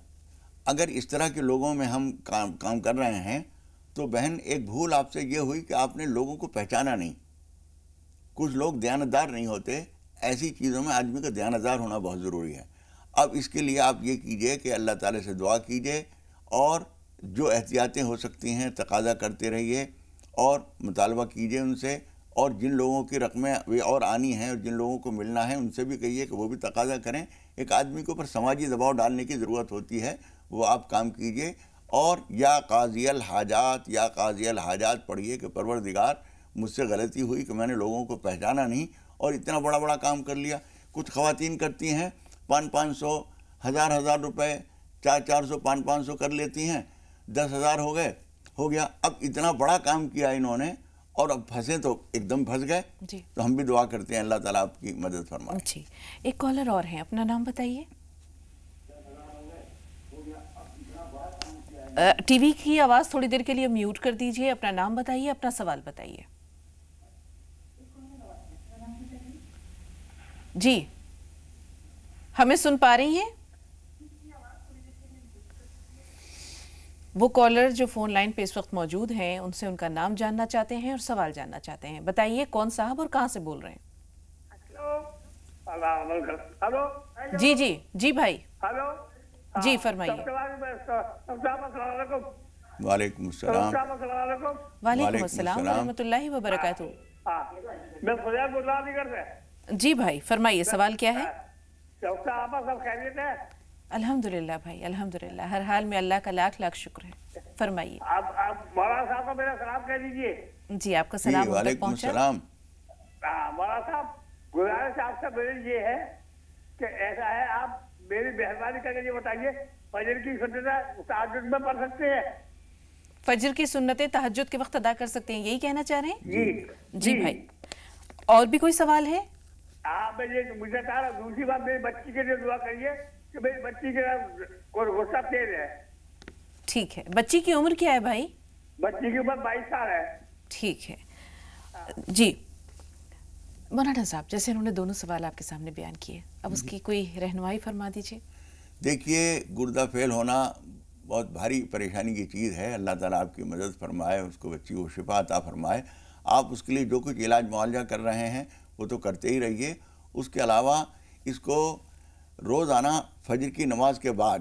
اگر اس طرح کے لوگوں میں ہم کام کر رہے ہیں تو بہن ایک بھول آپ سے یہ ہوئی کہ آپ نے لوگوں کو پہچانا نہیں. کچھ لوگ دیانتدار نہیں ہوتے. ایسی چیزوں میں آدمی کا دیانتدار ہونا بہت ضروری ہے. اب اس کے لیے آپ یہ کیجئے کہ اللہ تعالیٰ سے دعا کیجئے, اور جو احتیاطیں ہو سکتی ہیں تقاضا کرتے رہیے, اور مطالبہ کیجئے ان سے, اور جن لوگوں کی رقمیں اور آنی ہیں اور جن لوگوں کو ملنا ہے ان سے بھی کہیے کہ وہ بھی تقاضا کریں. ایک آدمی کے اوپر سماجی دباؤ ڈالنے کی ضرورت ہوتی ہے, وہ آپ کام کیجئے. اور یا قاضی الحاجات پڑھیے کہ پروردگار مجھ سے غلطی ہوئی کہ میں نے لوگوں کو پہچانا نہیں اور اتنا بڑا کام کر لیا. کچھ خواتین کرتی ہیں 500 ہزار روپے 400 500 کر لیتی ہیں, 10,000 ہو گیا. اب اتنا بڑا کام کیا انہوں نے اور اب پھنسے تو ایک دم پھنس گئے. جی تو ہم بھی دعا کرتے ہیں اللہ تعالیٰ آپ کی مدد فرمائے. جی ایک کالر اور ہیں, اپنا نام بتائیے. ٹی وی کی آواز تھوڑی دیر کے لیے میوٹ کر دیجئے. اپنا نام بتائیے, اپنا سوال بتائیے. جی ہمیں سن پا رہی ہیں؟ وہ کالر جو فون لائن پہ اس وقت موجود ہیں ان سے ان کا نام جاننا چاہتے ہیں اور سوال جاننا چاہتے ہیں. بتائیے کون صاحب اور کہاں سے بول رہے ہیں؟ جی بھائی جی فرمائیے. وعلیکم السلام. وعلیکم السلام ورحمۃ اللہ وبرکاتہ. میں فریاد بول رہا ہوں. جی بھائی فرمائیے, سوال کیا ہے؟ الحمدللہ بھائی الحمدللہ, ہر حال میں اللہ کا لاکھ شکر ہے. فرمائیے. آپ مولانا صاحب کو میرا سلام کہہ دیجیے. جی آپ کا سلام. وعلیکم السلام. مولانا صاحب گزارش آپ سے میری یہ ہے کہ ایسا ہے, آپ میری مہربانی کر کے یہ بتائیے فجر کی سنتیں تہجد میں پڑھ سکتے ہیں؟ فجر کی سنتیں تہجد کے وقت ادا کر سکتے ہیں, یہی کہنا چاہ رہے ہیں؟ جی بھائی اور بھی کوئی سوال ہے؟ آپ مجھے دوسری بات, میری بچی کے لیے دعا کریے کہ میری بچی کے کوئی غصہ تیز ہے. ٹھیک ہے. بچی کی عمر کیا ہے بھائی؟ بچی کی عمر 22 سال ہے. ٹھیک ہے. جی مولانا صاحب جیسے انہوں نے دونوں سوال آپ کے سامنے بیان کیے, اب اس کی کوئی رہنمائی فرما دیجیے. دیکھیے گردہ فیل ہونا بہت بھاری پریشانی کی چیز ہے. اللہ تعالیٰ آپ کی مدد فرمائے, اس کو بچی کو شفا عطا فرمائے. آپ اس کے لیے جو کچھ علاج معالجہ کر رہے ہیں وہ تو کرتے ہی رہیے. اس کے علاوہ اس کو روزانہ فجر کی نماز کے بعد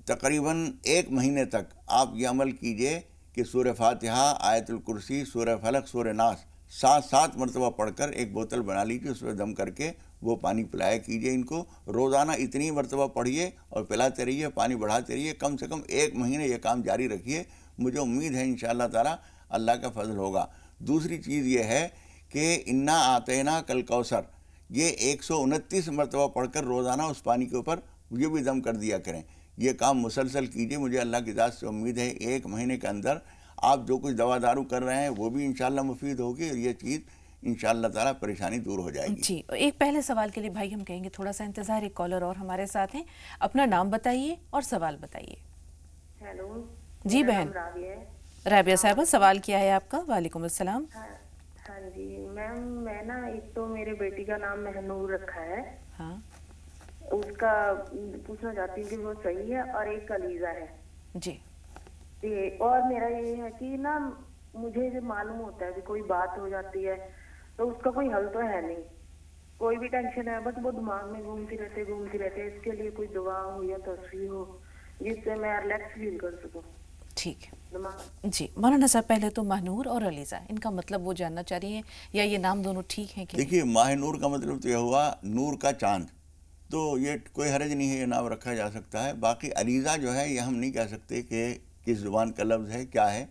تقریباً 1 مہینے تک آپ یہ عمل کیجئے کہ سورہ فاتحہ, آیت الکرسی, سورہ فلق, سورہ ناس 7 مرتبہ پڑھ کر ایک بوتل بنا لیجیے, اس میں دم کر کے وہ پانی پلایا کیجئے. ان کو روزانہ اتنی مرتبہ پڑھیے اور پلاتے رہیے, پانی بڑھاتے رہیے. کم سے کم 1 مہینے یہ کام جاری رکھیے. مجھے امید ہے انشاءاللہ تعالی اللہ کا فضل ہوگا. دوسری چیز یہ ہے کہ انا آتینا کل کوثر, یہ 129 مرتبہ پڑھ کر روزانہ اس پانی کے اوپر یہ بھی دم کر دیا کریں. یہ کام مسلسل کیجئے. مجھے اللہ کی ذات سے امید ہے 1 مہینے کے اندر آپ جو کچھ دوا دارو کر رہے ہیں وہ بھی انشاءاللہ مفید ہوگی اور یہ چیز انشاءاللہ تعالی پریشانی دور ہو جائے گی. جی ایک پہلے سوال کے لیے بھائی ہم کہیں گے تھوڑا سا انتظار. ایک کالر اور ہمارے ساتھ ہیں, اپنا نام بتائیے اور سوال بتائیے. ہیلو جی بہن رابعہ صاحبہ, سوال کیا ہے آپ کا؟ وعلیکم السلام. ہاں جی میم, میں نا ایک تو میرے بیٹی کا نام مہنور رکھا ہے, ہاں اس کا پوچھنا چاہتی ہوں کہ وہ صحیح ہے, اور ایک علیزہ ہے. جی اور میرا یہ ہے کہ نا مجھے جو معلوم ہوتا ہے کہ کوئی بات ہو جاتی ہے تو اس کا کوئی حل تو ہے نہیں, کوئی بھی ٹینشن ہے بس وہ دماغ میں گھومتی رہتے. اس کے لیے کوئی دعا ہو یا تصویر ہو جس سے میں ریلیکس فیل کر سکوں. ٹھیک ہے جی مولانا صاحب, پہلے تو ماہنور اور علیزہ ان کا مطلب وہ جاننا چاہ رہی ہیں, یا یہ نام دونوں ٹھیک ہیں؟ دیکھیے ماہ نور کا مطلب تو یہ ہوا نور کا چاند, تو یہ کوئی حرج نہیں ہے, یہ نام رکھا جا سکتا ہے. باقی علیزہ جو ہے یہ ہم نہیں کہہ سکتے کہ کس زبان کا لفظ ہے کیا ہے.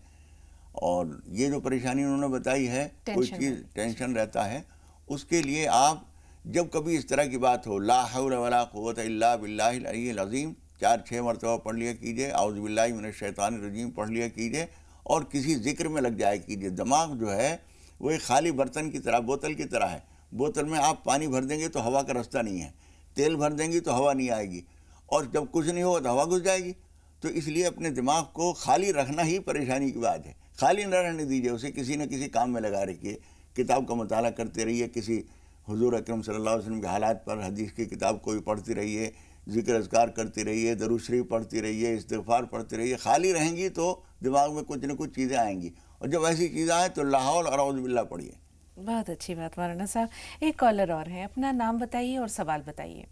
اور یہ جو پریشانی انہوں نے بتائی ہے, کوئی چیز ٹینشن رہتا ہے, اس کے لیے آپ جب کبھی اس طرح کی بات ہو لا حول ولا قوت الا باللہ العلی العظیم 4-6 مرتبہ پڑھ لیا کیجئے, اعوذ باللہ من الشیطان الرجیم پڑھ لیا کیجئے, اور کسی ذکر میں لگ جائے کیجئے. دماغ جو ہے وہ ایک خالی برتن کی طرح, بوتل کی طرح ہے. بوتل میں آپ پانی بھر دیں گے تو ہوا کا رستہ نہیں ہے, تیل بھر دیں گی تو ہوا نہیں آئے گی, اور جب کچھ نہیں ہوگا تو ہوا گھس جائے گی. تو اس لیے اپنے دماغ کو خالی رکھنا ہی پریشانی کی بات ہے. خالی نہ رہنے دیجئے, اسے کسی نہ کسی کام میں لگا رکھیے. کتاب کا مطالعہ کرتے رہیے, کسی حضور اکرم صلی اللہ علیہ وسلم کے حالات پر حدیث کی کتاب کوئی پڑھتی رہیے, ذکر اذکار کرتی رہیے, درود شریف پڑھتی رہیے, استغفار پڑھتے رہیے. خالی رہیں گی تو دماغ میں کچھ نہ کچھ چیزیں آئیں گی, اور جب ایسی چیزیں آئیں تو لا حول اور اعوذ باللہ پڑھیے. بہت اچھی بات مولانا صاحب. ایک کالر اور ہیں, اپنا نام بتائیے اور سوال بتائیے.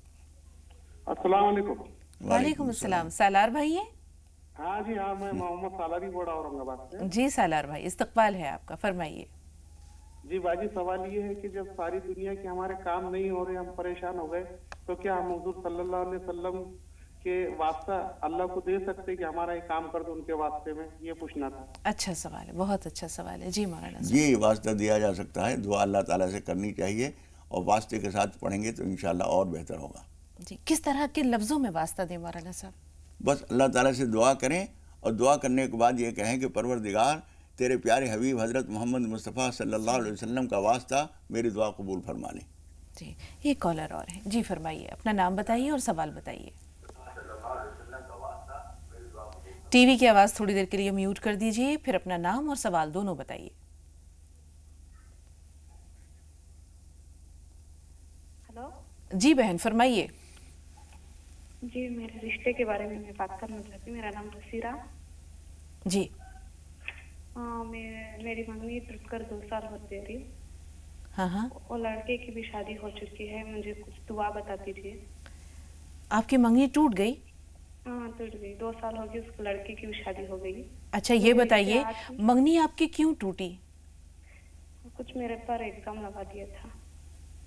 السلام علیکم. وعلیکم السلام. سالار بھائی ہیں؟ ہاں جی ہاں, میں محمد سالاری بول رہا ہوں اورنگ آباد سے. جی سالار بھائی, استقبال ہے آپ کا, فرمائیے. جی باجی سوال یہ ہے کہ جب ساری دنیا کے ہمارے کام نہیں ہو رہے, ہم پریشان ہو گئے, تو کیا ہم حضور صلی اللہ علیہ وسلم کے واسطہ اللہ کو دے سکتے کہ ہمارا یہ کام کر دو ان کے واسطے میں؟ یہ پوچھنا تھا. اچھا سوال ہے, بہت اچھا سوال ہے. جی مولانا صاحب. جی واسطہ دیا جا سکتا ہے, دعا اللہ تعالیٰ سے کرنی چاہیے, اور واسطے کے ساتھ پڑھیں گے تو انشاءاللہ اور بہتر ہوگا. جی کس طرح کے لفظوں میں واسطہ دیں مولانا صاحب؟ بس اللہ تعالیٰ سے دعا کریں, اور دعا کرنے کے بعد یہ کہیں کہ پروردگار تیرے پیارے حبیب حضرت محمد مصطفیٰ صلی اللہ علیہ وسلم کا واسطہ میری دعا قبول فرما لیں. جی یہ کالر اور ہیں. جی فرمائیے, اپنا نام بتائیے اور سوال بتائیے. ٹی وی کی آواز تھوڑی دیر کے لیے میوٹ کر دیجئے, پھر اپنا نام اور سوال دونوں بتائیے. ہلو جی بہن فرمائیے. جی میرے رشتے کے بارے میں بات کرنا چاہتی ہوں. میرا نام بصیرہ. جی میری منگنی ٹوٹ کر 2 سال ہوتے رہی. ہاں وہ لڑکے کی بھی شادی ہو چکی ہے, مجھے کچھ دعا بتا دیجیے. آپ کی منگنی ٹوٹ گئی؟ ہاں ٹوٹ گئی, 2 سال ہو گئے, اس لڑکے کی بھی شادی ہو گئی. اچھا یہ بتائیے منگنی آپ کی کیوں ٹوٹی؟ کچھ میرے پر ایگزام لگا دیا تھا.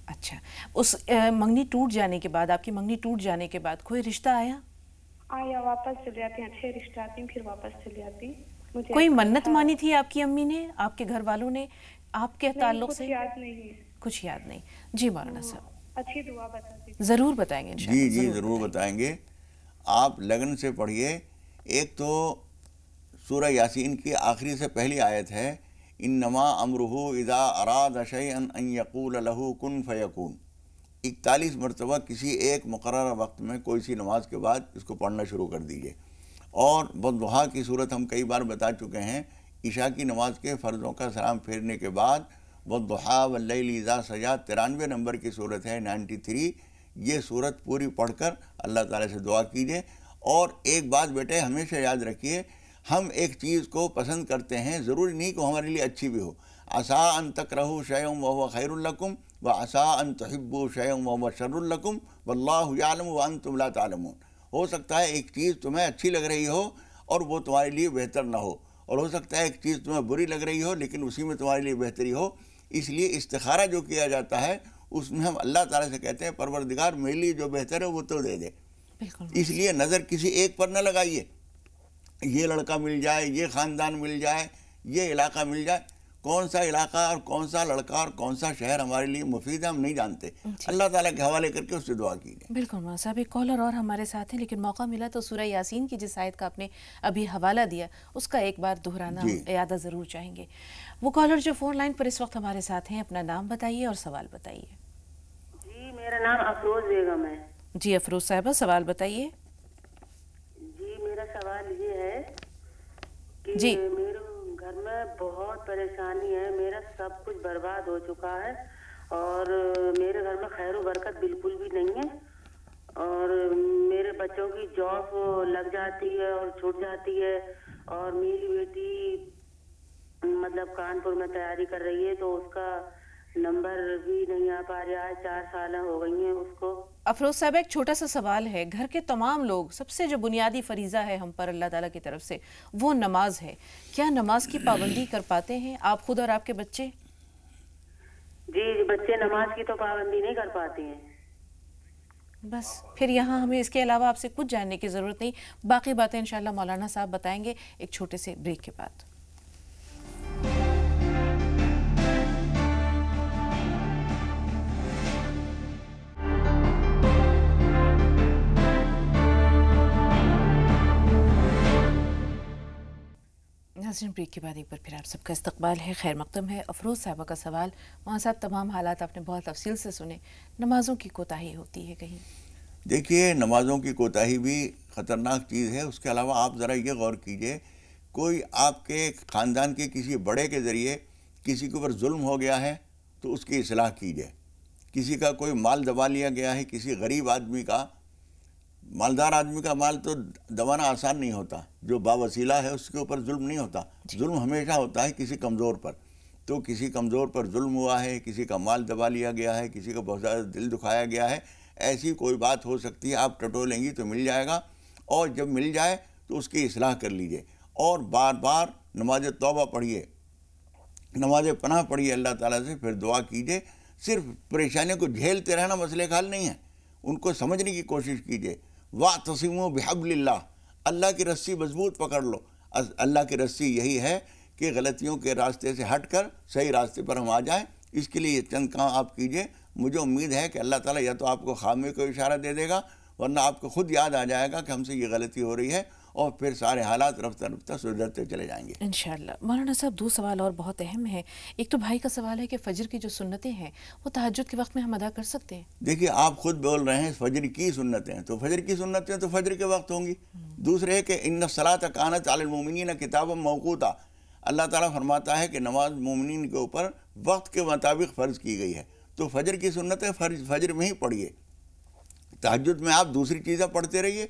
اچھا اس منگنی ٹوٹ جانے کے بعد, آپ کی منگنی ٹوٹ جانے کے بعد کوئی رشتہ آیا؟ واپس چلے جاتی ہیں, اچھے رشتے آتی ہیں پھر واپس چلی جاتی ہیں. کوئی منت مانی تھی آپ کی امی نے, آپ کے گھر والوں نے آپ کے تعلق سے؟ کچھ یاد نہیں. جی مولانا صاحب اچھی دعا بتا دیجیے. ضرور بتائیں گے انشاءاللہ. جی ضرور بتائیں گے. آپ لگن سے پڑھیے. ایک تو سورہ یاسین کی آخری سے پہلی آیت ہے, انما امرہ اذا اراد شیئا ان یقول لہ کن فیکون. 41 مرتبہ کسی ایک مقررہ وقت میں کوئی سی نماز کے بعد اس کو پڑھنا شروع کر دیجئے. اور والضحیٰ کی صورت ہم کئی بار بتا چکے ہیں. عشاء کی نماز کے فرضوں کا سلام پھیرنے کے بعد والضحیٰ واللیل اذا سجی 93 نمبر کی صورت ہے 93. یہ صورت پوری پڑھ کر اللہ تعالیٰ سے دعا کیجئے. اور ایک بات بیٹے ہمیشہ یاد رکھیے, ہم ایک چیز کو پسند کرتے ہیں, ضروری نہیں کہ ہمارے لیے اچھی بھی ہو. عسیٰ ان تکرہوا شیئا وہو خیر لکم وعسیٰ ان تحبوا شیئا وہو شر لکم واللہ یعلم وانتم لا تعلمون. ہو سکتا ہے ایک چیز تمہیں اچھی لگ رہی ہو اور وہ تمہارے لیے بہتر نہ ہو, اور ہو سکتا ہے ایک چیز تمہیں بری لگ رہی ہو لیکن اسی میں تمہارے لیے بہتری ہو. اس لیے استخارہ جو کیا جاتا ہے اس میں ہم اللہ تعالیٰ سے کہتے ہیں پروردگار میرے لیے جو بہتر ہے وہ تو دے دے. اس لیے نظر کسی ایک پر نہ لگائیے, یہ لڑکا مل جائے, یہ خاندان مل جائے, یہ علاقہ مل جائے. کون سا علاقہ اور کون سا لڑکا اور کون سا شہر ہمارے لیے مفید ہے ہم نہیں جانتے. اللہ تعالیٰ کے حوالے کر کے اس سے دعا کیجیے. بالکل مولانا صاحب. ایک کالر اور ہمارے ساتھ ہیں, لیکن موقع ملا تو سورہ یاسین کی جس آیت کا آپ نے ابھی حوالہ دیا اس کا ایک بار دہرانا اعادہ ضرور چاہیں گے. وہ کالر جو فون لائن پر اس وقت ہمارے ساتھ ہیں, اپنا نام بتائیے اور سوال بتائیے. جی میرا نام افروز بیگم ہے. جی افروز صاحبہ سوال بتائیے. جی میرا سوال یہ ہے کہ جی میرے گھر میں بہت پریشانی ہے, میرا سب کچھ برباد ہو چکا ہے, اور میرے گھر میں خیر و برکت بالکل بھی نہیں ہے, اور میرے بچوں کی جاب لگ جاتی ہے اور چھوٹ جاتی ہے, اور میری بیٹی مطلب کانپور میں تیاری کر رہی ہے تو اس کا نمبر بھی نہیں آ پا رہا ہے, 4 سال ہو گئی ہیں اس کو. افروز صاحب ایک چھوٹا سا سوال ہے, گھر کے تمام لوگ سب سے جو بنیادی فریضہ ہے ہم پر اللہ تعالیٰ کی طرف سے وہ نماز ہے, کیا نماز کی پابندی کر پاتے ہیں آپ خود اور آپ کے بچے؟ جی بچے نماز کی تو پابندی نہیں کر پاتے ہیں. بس پھر یہاں ہمیں اس کے علاوہ آپ سے کچھ جاننے کی ضرورت نہیں, باقی باتیں انشاءاللہ مولانا صاحب بتائیں گے ایک چھوٹے سے بریک کے بعد. ناظرین بریک کے بعد ایک بار پھر آپ سب کا استقبال ہے, خیر مقدم ہے. افروز صاحبہ کا سوال, وہاں صاحب تمام حالات آپ نے بہت تفصیل سے سنے. نمازوں کی کوتاہی ہوتی ہے کہیں؟ دیکھیے نمازوں کی کوتاہی بھی خطرناک چیز ہے. اس کے علاوہ آپ ذرا یہ غور کیجئے, کوئی آپ کے خاندان کے کسی بڑے کے ذریعے کسی کے اوپر ظلم ہو گیا ہے تو اس کی اصلاح کیجئے. کسی کا کوئی مال دبا لیا گیا ہے, کسی غریب آدمی کا, مالدار آدمی کا مال تو دبانا آسان نہیں ہوتا, جو باوسیلہ ہے اس کے اوپر ظلم نہیں ہوتا. ظلم ہمیشہ ہوتا ہے کسی کمزور پر. تو کسی کمزور پر ظلم ہوا ہے, کسی کا مال دبا لیا گیا ہے, کسی کا بہت زیادہ دل دکھایا گیا ہے, ایسی کوئی بات ہو سکتی ہے, آپ ٹٹولیں گی تو مل جائے گا, اور جب مل جائے تو اس کی اصلاح کر لیجئے. اور بار بار نماز توبہ پڑھیے. नमाज पनाह पढ़िए अल्लाह ताला से, फिर दुआ कीजिए। सिर्फ परेशानियों को झेलते रहना मसले का हल नहीं है, उनको समझने की कोशिश कीजिए। वातसिमू बिहब्लिल्लाह, अल्लाह की रस्सी मजबूत पकड़ लो। अल्लाह की रस्सी यही है कि गलतियों के रास्ते से हटकर सही रास्ते पर हम आ जाएं। इसके लिए ये चंद काम आप कीजिए। मुझे उम्मीद है कि अल्लाह ताला या तो आपको ख्वाब में कोई इशारा दे देगा, वरना आपको खुद याद आ जाएगा कि हमसे ये गलती हो रही है, और फिर सारे हालात रफ्ता रफ्ता सुधरते चले जाएंगे इंशाअल्लाह। मौलाना साहब, दो सवाल और बहुत अहम है। एक तो भाई का सवाल है कि फजर की जो सुन्नतें हैं वो तहज्जुद के वक्त में हम अदा कर सकते हैं? देखिए, आप खुद बोल रहे हैं फजर की सुन्नतें हैं, तो फजर की सुन्नतें तो फजर के वक्त होंगी। दूसरे है कि इन्न सलात कानत अलल मोमिनीन किताबन मौक़ूता, अल्लाह ताला फरमाता है कि नमाज मोमिनीन के ऊपर वक्त के मुताबिक फ़र्ज़ की गई है। तो फजर की सुन्नतें फजर में ही पढ़िए। तहज्जुद में आप दूसरी चीज़ें पढ़ते रहिए।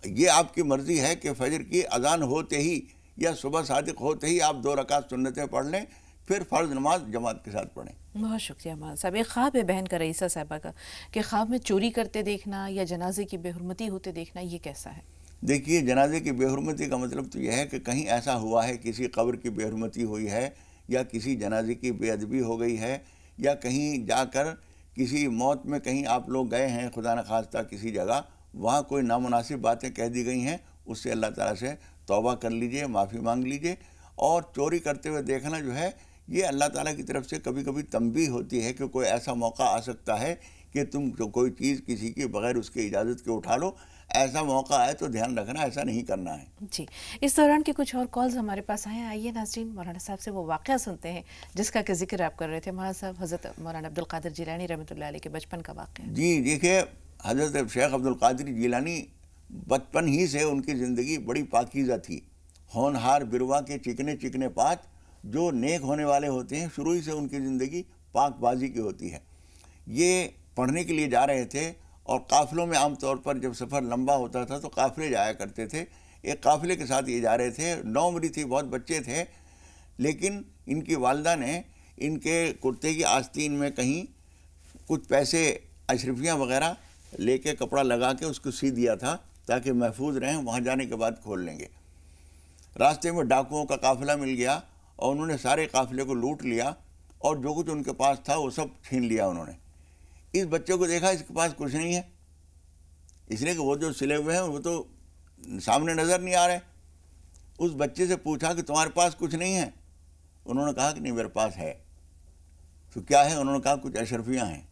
ये आपकी मर्ज़ी है कि फ़जर की अज़ान होते ही या सुबह सादिक होते ही आप 2 रकात सुन्नतें पढ़ लें, फिर फ़र्ज़ नमाज जमात के साथ पढ़ें। बहुत शुक्रिया मौलाना साहब। एक ख्वाब है बहन का रईसा साहिबा का कि ख्वाब में चोरी करते देखना या जनाजे की बेहुरमती होते देखना, ये कैसा है? देखिए, जनाजे की बेहुरमती का मतलब तो यह है कि कहीं ऐसा हुआ है, किसी कब्र की बेहुरमती हुई है, या किसी जनाजे की बेअदबी हो गई है, या कहीं जाकर किसी मौत में कहीं आप लोग गए हैं खुदा न खास्ता किसी जगह, वहाँ कोई नामुनासिब बातें कह दी गई हैं, उससे अल्लाह ताला से तौबा कर लीजिए, माफ़ी मांग लीजिए। और चोरी करते हुए देखना जो है, ये अल्लाह ताला की तरफ से कभी कभी तंबीह होती है कि कोई ऐसा मौका आ सकता है कि तुम जो कोई चीज़ किसी की बग़ैर उसके इजाज़त के उठा लो। ऐसा मौका आए तो ध्यान रखना, ऐसा नहीं करना है। जी, इस दौरान के कुछ और कॉल्स हमारे पास आए हैं। आइए नाज़रीन, मौलाना साहब से वो वाक़या सुनते हैं जिसका कि जिक्र आप कर रहे थे मौलाना साहब, हज़रत मौलाना अब्दुल क़ादिर जिलानी रहमतुल्लाह अलैह के बचपन का वाक़या। जी देखिए, हज़रत शेख अब्दुल क़ादिर जिलानी बचपन ही से उनकी ज़िंदगी बड़ी पाकीज़ा थी। होनहार बिरवा के चिकने चिकने पात जो नेक होने वाले होते हैं, शुरू ही से उनकी ज़िंदगी पाकबाजी की होती है। ये पढ़ने के लिए जा रहे थे, और काफ़िलों में आम तौर पर जब सफ़र लंबा होता था तो काफ़िले जाया करते थे। एक काफ़िले के साथ ये जा रहे थे, नौमरी थी, बहुत बच्चे थे, लेकिन इनकी वालिदा ने इनके कुर्ते की आस्तीन में कहीं कुछ पैसे अशरफियाँ वग़ैरह लेके कपड़ा लगा के उसको सी दिया था ताकि महफूज रहें, वहाँ जाने के बाद खोल लेंगे। रास्ते में डाकुओं का काफ़िला मिल गया और उन्होंने सारे काफ़िले को लूट लिया, और जो कुछ उनके पास था वो सब छीन लिया उन्होंने। इस बच्चे को देखा, इसके पास कुछ नहीं है, इसलिए कि वो जो सिले हुए हैं वो तो सामने नज़र नहीं आ रहे। उस बच्चे से पूछा कि तुम्हारे पास कुछ नहीं है? उन्होंने कहा कि नहीं, मेरे पास है। तो क्या है? उन्होंने कहा कुछ अशरफियाँ हैं।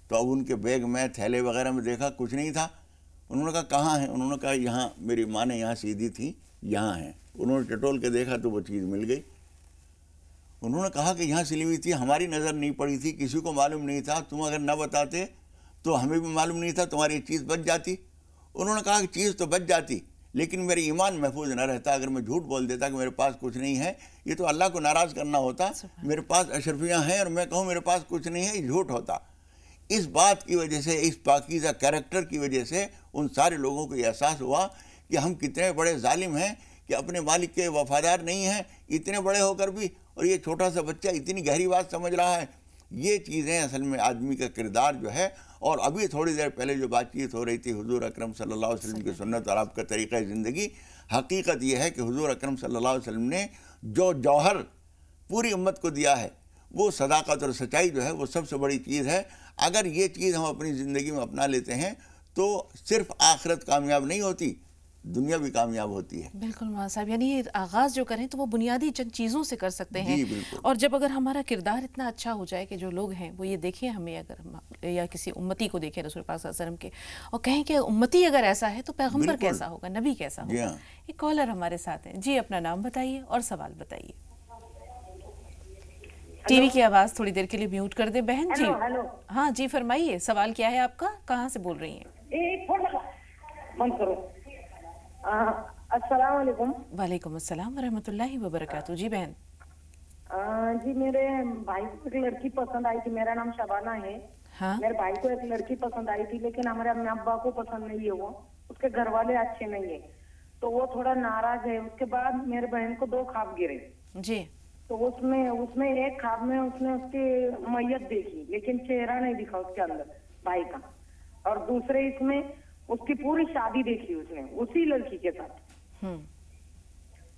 तो अब उनके बैग में, थैले वगैरह में देखा, कुछ नहीं था। उन्होंने कहा कहाँ है? उन्होंने कहा यहाँ, मेरी माँ ने यहाँ सीधी थी, यहाँ है। उन्होंने टटोल के देखा तो वो चीज़ मिल गई। उन्होंने कहा कि यहाँ सिली हुई थी, हमारी नज़र नहीं पड़ी थी, किसी को मालूम नहीं था, तुम अगर न बताते तो हमें भी मालूम नहीं था, तुम्हारी चीज़ बच जाती। उन्होंने कहा कि चीज़ तो बच जाती, लेकिन मेरी ईमान महफूज न रहता। अगर मैं झूठ बोल देता कि मेरे पास कुछ नहीं है, ये तो अल्लाह को नाराज़ करना होता। मेरे पास अशरफियाँ हैं और मैं कहूँ मेरे पास कुछ नहीं है, ये झूठ होता। इस बात की वजह से, इस पाकीज़ा कैरेक्टर की वजह से उन सारे लोगों को एहसास हुआ कि हम कितने बड़े जालिम हैं कि अपने मालिक के वफादार नहीं हैं, इतने बड़े होकर भी, और ये छोटा सा बच्चा इतनी गहरी बात समझ रहा है। ये चीज़ें असल में आदमी का किरदार जो है। और अभी थोड़ी देर पहले जो बातचीत हो रही थी हुजूर अकरम सल्लल्लाहु अलैहि वसल्लम की सुन्नत और आपका तरीक़ा ज़िंदगी, हकीकत ये है कि हुजूर अकरम सल्लल्लाहु अलैहि वसल्लम ने जो जौहर पूरी उम्मत को दिया है, वो सदाकत और सच्चाई जो है, वो सबसे बड़ी चीज़ है। अगर ये चीज़ हम अपनी ज़िंदगी में अपना लेते हैं तो सिर्फ आखिरत कामयाब नहीं होती, दुनिया भी कामयाब होती है। बिल्कुल मौलाना साहब, यानी ये आगाज़ जो करें तो वो बुनियादी चंद चीज़ों से कर सकते हैं। जी बिल्कुल। और जब अगर हमारा किरदार इतना अच्छा हो जाए कि जो लोग हैं वो ये देखें हमें, अगर हम या किसी उम्मती को देखें रसूल पाक सल्लल्लाहु अलैहि वसल्लम के, और कहें कि उम्मती अगर ऐसा है तो पैगंबर कैसा होगा, नबी कैसा होगा। एक कॉलर हमारे साथ हैं जी, अपना नाम बताइए और सवाल बताइए। टीवी की आवाज़ थोड़ी देर के लिए म्यूट कर दे बहन जी। हेलो। हाँ जी, फरमाइए, सवाल क्या है आपका, कहाँ से बोल रही हैं? बंद करो। अस्सलाम वालेकुम। वालेकुम अस्सलाम व रहमतुल्लाहि व बरकातहू। जी बहन। जी, मेरे भाई को एक लड़की पसंद आई थी, मेरा नाम शबाना है। हाँ? मेरे भाई को एक लड़की पसंद आई थी, लेकिन हमारे अम्मी अब्बा को पसंद नहीं है, वो उसके घर वाले अच्छे नहीं है, तो वो थोड़ा नाराज है। उसके बाद मेरे बहन को 2 ख्वाब गिरे जी। तो उसमें एक ख्वाब में उसने उसकी मैयत देखी, लेकिन चेहरा नहीं दिखा उसके अंदर भाई का, और दूसरे इसमें उसकी पूरी शादी देखी उसने उसी लड़की के साथ।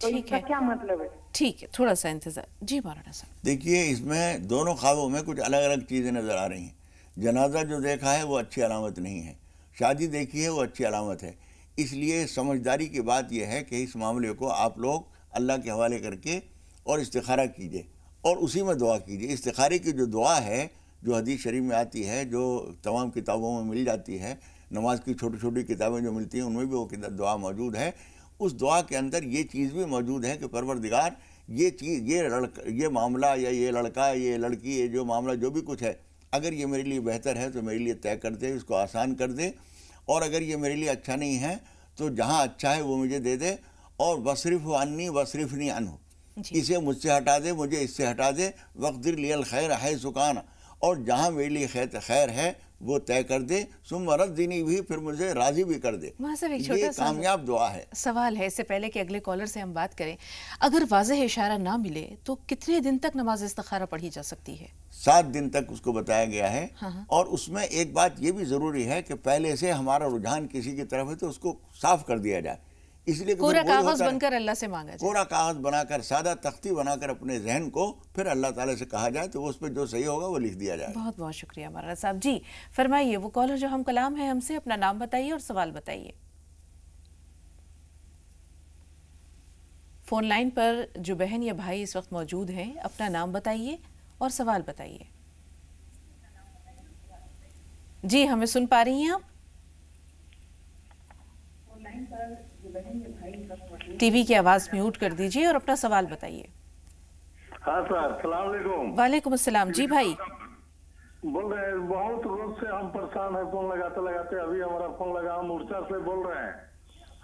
तो ठीक इसका है। क्या मतलब है? ठीक है, थोड़ा सा इंतजार। जी मौलाना साहब। देखिए, इसमें दोनों ख्वाबों में कुछ अलग अलग चीज़ें नज़र आ रही हैं। जनाजा जो देखा है वो अच्छी अलामत नहीं है, शादी देखी है वो अच्छी अलामत है। इसलिए समझदारी की बात यह है कि इस मामले को आप लोग अल्लाह के हवाले करके और इस्तिखारा कीजिए और उसी में दुआ कीजिए। इस्तिखारे की जो दुआ है, जो हदीस शरीफ में आती है, जो तमाम किताबों में मिल जाती है, नमाज की छोटी छोटी किताबें जो मिलती हैं उनमें भी वो दुआ मौजूद है। उस दुआ के अंदर ये चीज़ भी मौजूद है कि परवरदिगार, ये चीज़, ये मामला या ये लड़का, ये लड़की, ये जो मामला जो भी कुछ है, अगर ये मेरे लिए बेहतर है तो मेरे लिए तय कर दे, इसको आसान कर दे, और अगर ये मेरे लिए अच्छा नहीं है तो जहाँ अच्छा है वो मुझे दे दे, और वसरिफ़नी अन्हु, इसे मुझसे हटा दे, मुझे इससे हटा दे, वक़्दिर लियल खैर है सुकाना, और जहाँ मेरे लिए खैर है वो तय कर दे, सुम्मा रद्दिनी भी, फिर मुझे राज़ी भी कर दे। वहाँ से एक ये छोटा सा कामयाब दुआ है। सवाल है, इससे पहले कि अगले कॉलर से हम बात करें, अगर वाज़ेह इशारा ना मिले तो कितने दिन तक नमाज इस्तिखारा पढ़ी जा सकती है? 7 दिन तक उसको बताया गया है। हाँ। और उसमें एक बात ये भी ज़रूरी है कि पहले से हमारा रुझान किसी की तरफ है तो उसको साफ कर दिया जाए। इसलिए कोरा कागज बनकर अल्लाह से मांगा जाए, कोरा कागज बनाकर, सादा तख्ती बनाकर अपने जहन को फिर अल्लाह ताला से कहा जाए तो उस पर जो सही होगा वो लिख दिया जाए। बहुत बहुत शुक्रिया मौलाना साहब। जी फरमाइए, वो कॉलर जो हम कलाम है हमसे, अपना नाम बताइए और सवाल बताइए। फोन लाइन पर जो बहन या भाई इस वक्त मौजूद हैं, अपना नाम बताइए और सवाल बताइए। जी हमें सुन पा रही हैं आप? टीवी की आवाज म्यूट कर दीजिए और अपना सवाल बताइए। हाँ सर, सलाम अलैकुम। वालेकुम अस्सलाम। जी भाई बोल रहे हैं, बहुत रोज से हम परेशान हैं, फोन लगाते लगाते अभी हमारा फोन लगा। हम उड़ीसा से बोल रहे हैं।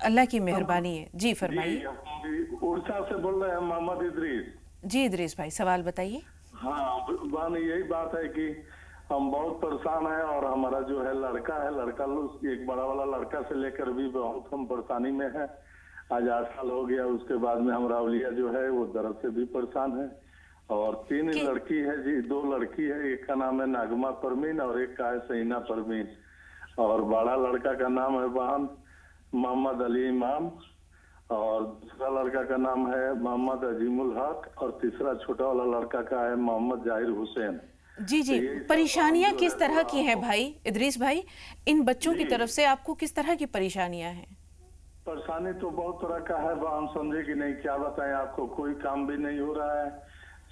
अल्लाह की मेहरबानी है। जी फरमाइए। उड़ीसा से बोल रहे हैं, मोहम्मद इदरीस। जी इदरीस भाई, सवाल बताइए। हाँ बहन, यही बात है कि हम बहुत परेशान हैं और हमारा जो है लड़का एक बड़ा वाला लड़का से लेकर भी बहुत हम परेशानी में है। आज 8 साल हो गया। उसके बाद में हमारा अवलिया जो है वो दर्द से भी परेशान है। और 3 लड़की है जी, 2 लड़की है। एक का नाम है नागमा परमीन और एक का है सहीना परमीन। और बड़ा लड़का का नाम है बहन मोहम्मद अली इमाम, और दूसरा लड़का का नाम है मोहम्मद अजीमुल हक, और तीसरा छोटा वाला लड़का का है मोहम्मद जाहिर हुसैन। जी जी, परेशानियां किस तरह की हैं भाई इदरीस भाई? इन बच्चों की तरफ से आपको किस तरह की परेशानियां हैं? परेशानी तो बहुत तरह का है, हम समझे कि नहीं, क्या बताएं आपको। कोई काम भी नहीं हो रहा है,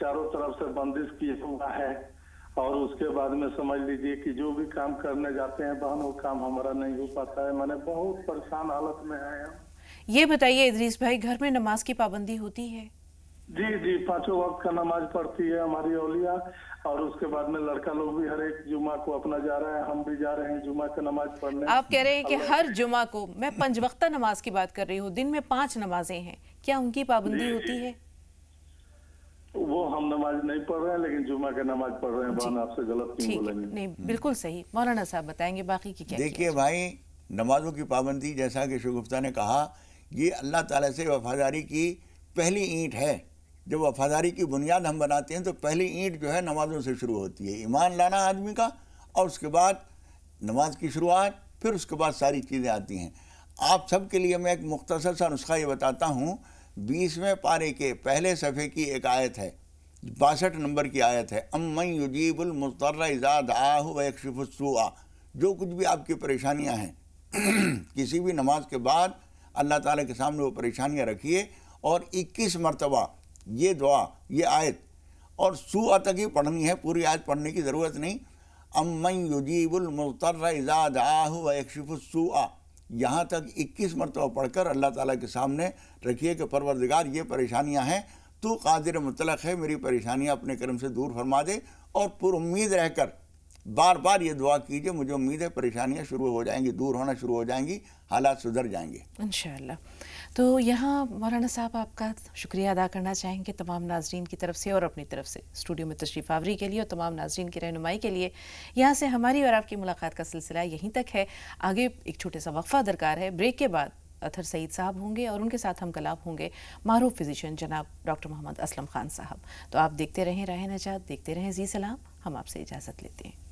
चारों तरफ से बंदिश किया हुआ है। और उसके बाद में समझ लीजिए कि जो भी काम करने जाते हैं बहन, वो काम हमारा नहीं हो पाता है। मैंने बहुत परेशान हालत में है। ये बताइए इदरीस भाई, घर में नमाज की पाबंदी होती है? जी जी, 5 वक्त का नमाज पढ़ती है हमारी औलिया। और उसके बाद में लड़का लोग भी हर एक जुमा को अपना जा रहे हैं, हम भी जा रहे हैं जुमा का नमाज पढ़ने। आप कह रहे हैं कि हर जुमा को? मैं 5 वक्ता नमाज की बात कर रही हूँ, दिन में 5 नमाजें हैं, क्या उनकी पाबंदी होती है? वो हम नमाज नहीं पढ़ रहे हैं, लेकिन जुमा का नमाज पढ़ रहे हैं। बहन आपसे गलत क्यों बोलेंगे? नहीं बिल्कुल सही। मौलाना साहब बताएंगे बाकी की क्या? देखिए भाई, नमाजों की पाबंदी, जैसा कि शगुफ्ता ने कहा, ये अल्लाह ताला से वफादारी की पहली ईंट है। जब वफादारी की बुनियाद हम बनाते हैं तो पहली ईंट जो है नमाज़ों से शुरू होती है। ईमान लाना आदमी का, और उसके बाद नमाज की शुरुआत, फिर उसके बाद सारी चीज़ें आती हैं। आप सब के लिए मैं एक मुख्तसर सा नुस्खा ये बताता हूँ। 20वें पारे के पहले सफ़े की एक आयत है, 62 नंबर की आयत है। अम्मन युजीबुल मुज़्तर्रा इज़ा दआहु व यक्शिफुस सूअ। जो कुछ भी आपकी परेशानियाँ हैं किसी भी नमाज के बाद अल्लाह ताला के सामने वो परेशानियाँ रखिए, और 21 मरतबा ये दुआ, ये आयत, और सूअ तक ही पढ़नी है, पूरी आयत पढ़ने की ज़रूरत नहीं। अम्मन युजीबुल मुज़्तर्रा इज़ा दआहु व यक्शिफुस सूअ, यहाँ तक 21 मरतबा पढ़कर अल्लाह ताला के सामने रखिए कि परवरदिगार, ये परेशानियाँ हैं, तू कादिर मुतलक है, मेरी परेशानियाँ अपने करम से दूर फरमा दे। और पुरुम्मीद रहकर बार बार ये दुआ कीजिए, मुझे उम्मीद है परेशानियाँ शुरू हो जाएंगी, दूर होना शुरू हो जाएंगी, हालात सुधर जाएंगे इंशाअल्लाह। तो यहाँ मौलाना साहब आपका शुक्रिया अदा करना चाहेंगे तमाम नाजरीन की तरफ से और अपनी तरफ से, स्टूडियो में तशरीफ़ आवरी के लिए और तमाम नाजरीन की रहनुमाई के लिए। यहाँ से हमारी और आपकी मुलाकात का सिलसिला यहीं तक है। आगे एक छोटे सा वक्फा दरकार है। ब्रेक के बाद अतहर सईद साहब होंगे और उनके साथ हम कलाम होंगे मारूफ फिजिशियन जनाब डॉक्टर मोहम्मद असलम खान साहब। तो आप देखते रहें राह नजात, देखते रहें जी सलाम। हम आपसे इजाज़त लेते हैं।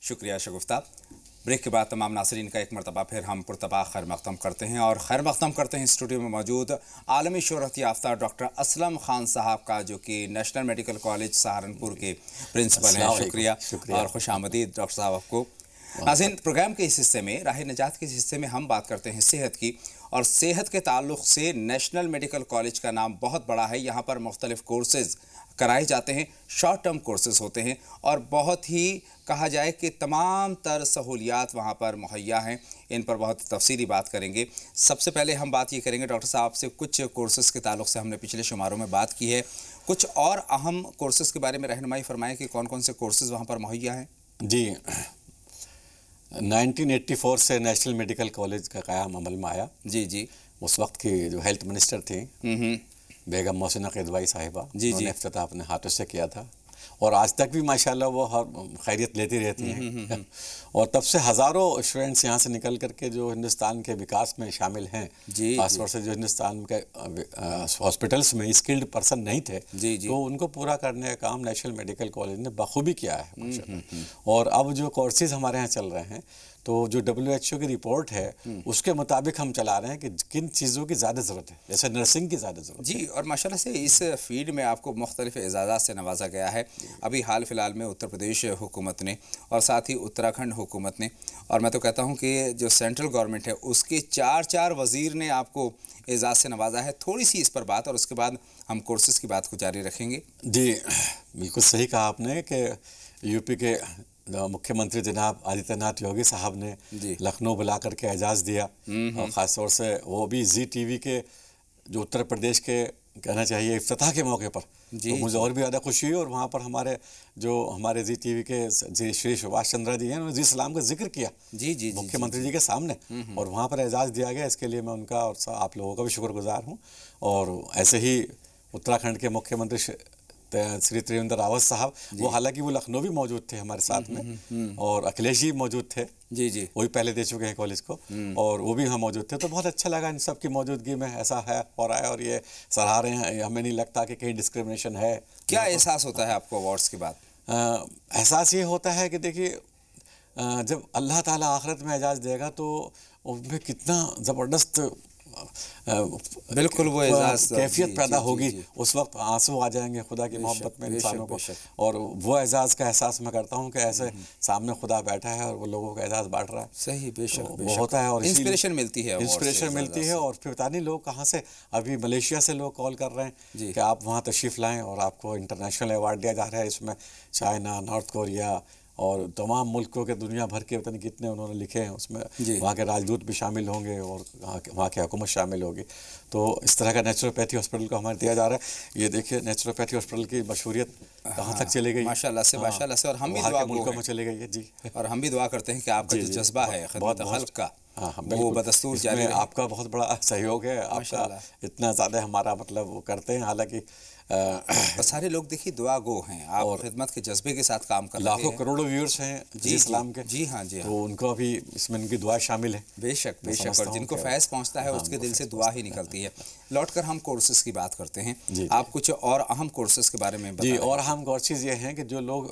शुक्रिया शगुफ्ता। ब्रेक के बाद तमाम नासरीन का एक मरतबा फिर हम पुरतबा खैर मक़दम करते हैं, और खैर मक़दम करते हैं स्टूडियो में मौजूद आलमी शोहरत याफ्ता डॉक्टर असलम खान साहब का, जो कि नेशनल मेडिकल कॉलेज सहारनपुर के प्रिंसिपल हैं। शुक्रिया और खुश आमदीद डॉक्टर साहब आपको। नाज़रीन, प्रोग्राम के इस हिस्से में, राह नजात के इस हिस्से में हम बात करते हैं सेहत की, और सेहत के ताल्लुक़ से नेशनल मेडिकल कॉलेज का नाम बहुत बड़ा है। यहाँ पर मुख्तलिफ़ कोर्सेज़ कराए जाते हैं, शॉर्ट टर्म कोर्सेज़ होते हैं, और बहुत ही कहा जाए कि तमाम तर सहूलियात वहाँ पर मुहैया हैं। इन पर बहुत तफसीली बात करेंगे। सबसे पहले हम बात ये करेंगे डॉक्टर साहब से, कुछ कोर्सेज़ के ताल्लुक़ से हमने पिछले शुमारों में बात की है, कुछ और अहम कोर्सेज़ के बारे में रहनुमाई फरमाएँ कि कौन कौन से कोर्सेज़ वहाँ पर मुहैया हैं। जी, 1984 से नेशनल मेडिकल कॉलेज का क़याम अमल में आया। जी जी। उस वक्त की जो हेल्थ मिनिस्टर थी बेगम मोहसिना क़िदवाई साहिबा, उन्होंने इफ्तिताह अपने हाथों से किया था, और आज तक भी माशाल्लाह वो हर खैरियत लेती रहती हैं। और तब से हज़ारों स्टूडेंट्स यहाँ से निकल करके जो हिंदुस्तान के विकास में शामिल हैं, खासतौर से जो हिंदुस्तान के हॉस्पिटल्स में स्किल्ड पर्सन नहीं थे, तो उनको पूरा करने का काम नेशनल मेडिकल कॉलेज ने बखूबी किया है माशाल्लाह। और अब जो कोर्सेज़ हमारे यहाँ चल रहे हैं, तो जो WHO की रिपोर्ट है उसके मुताबिक हम चला रहे हैं कि किन चीज़ों की ज़्यादा ज़रूरत है, जैसे नर्सिंग की ज़्यादा ज़रूरत जी। और माशाल्लाह से इस फील्ड में आपको मुख्तलिफ एजाज़ात से नवाजा गया है। अभी हाल फ़िलहाल में उत्तर प्रदेश हुकूमत ने, और साथ ही उत्तराखंड हुकूमत ने, और मैं तो कहता हूँ कि जो सेंट्रल गवर्नमेंट है उसके 4 वज़ीर ने आपको एजाज़ से नवाजा है। थोड़ी सी इस पर बात, और उसके बाद हम कोर्सेज़ की बात को जारी रखेंगे। जी बिल्कुल सही कहा आपने कि यूपी के मुख्यमंत्री जनाब आदित्यनाथ योगी साहब ने लखनऊ बुला करके एजाज़ दिया, और ख़ास तौर से वो भी ZTV के जो उत्तर प्रदेश के कहना चाहिए इफ्तिताह के मौके पर, तो मुझे और भी ज़्यादा खुशी हुई। और वहाँ पर हमारे ZTV के श्री सुभाष चंद्रा जी हैं, उन्होंने जी सलाम का जिक्र किया मुख्यमंत्री जी के सामने, और वहाँ पर एजाज़ दिया गया। इसके लिए मैं उनका और आप लोगों का भी शुक्रगुजार हूँ। और ऐसे ही उत्तराखंड के मुख्यमंत्री श्री त्रिवेंद्र रावत साहब, वो हालांकि वो लखनऊ भी मौजूद थे हमारे साथ में, और अखिलेश जी मौजूद थे, जी वो भी पहले दे चुके हैं कॉलेज को, और वो भी यहाँ मौजूद थे। तो बहुत अच्छा लगा इन सब की मौजूदगी में, ऐसा है हो रहा है, और ये सराह रहे हैं। हमें नहीं लगता कि कहीं डिस्क्रिमिनेशन है। क्या एहसास होता है आपको अवार्ड्स के बाद? एहसास ये होता है कि देखिए, जब अल्लाह ताला आखिरत में एजाज़ देगा तो उनमें कितना ज़बरदस्त बिल्कुल वो एजाज़ कैफियत पैदा होगी। उस वक्त आंसू आ जाएंगे खुदा की मोहब्बत में इंसानों को, और वो एजाज़ का एहसास मैं करता हूँ कि ऐसे सामने खुदा बैठा है और वो लोगों का एजाज़ बांट रहा है। सही, बेशक वो होता है, और इंस्पिरेशन मिलती है, और फिर पता नहीं लोग कहाँ से, अभी मलेशिया से लोग कॉल कर रहे हैं कि आप वहाँ तशरीफ़ लाएँ और आपको इंटरनेशनल अवार्ड दिया जा रहा है। इसमें चाइना, नॉर्थ कोरिया और तमाम मुल्कों के दुनिया भर के पता नहीं कितने उन्होंने लिखे हैं, उसमें वहाँ के राजदूत भी शामिल होंगे और वहाँ की हुकूमत शामिल होगी। तो इस तरह का नेचुरोपैथी हॉस्पिटल को हमारे दिया जा रहा है। ये देखिए नेचुरोपैथी हॉस्पिटल की मशहूरियत कहाँ तक चली गई, माशाल्लाह से माशाल्लाह से। और हम भी दुआ मुल्कों में चली गई है जी, और हम भी दुआ करते हैं कि आपका जो जज्बा है खिदमत खल्क़ का, वो बदस्तूर जारी रहे। आपका बहुत बड़ा सहयोग है, आपका इतना ज़्यादा हमारा मतलब वो करते हैं। हालांकि सारे लोग देखिए दुआ गो हैं, आप और खिदमत के जज्बे के साथ काम कर रहे हैं। लाखों करोड़ों व्यूअर्स हैं जी इस्लाम के। जी हाँ, जी हाँ। तो उनको अभी इसमें उनकी दुआ शामिल है। बेशक बेशक, और जिनको फैज़ पहुँचता है उसके दिल से दुआ ही निकलती है। लौटकर हम कोर्सेज़ की बात करते हैं। आप कुछ और अहम कोर्सेज़ के बारे में जी। और अहम कोर्सेज़ ये हैं कि जो लोग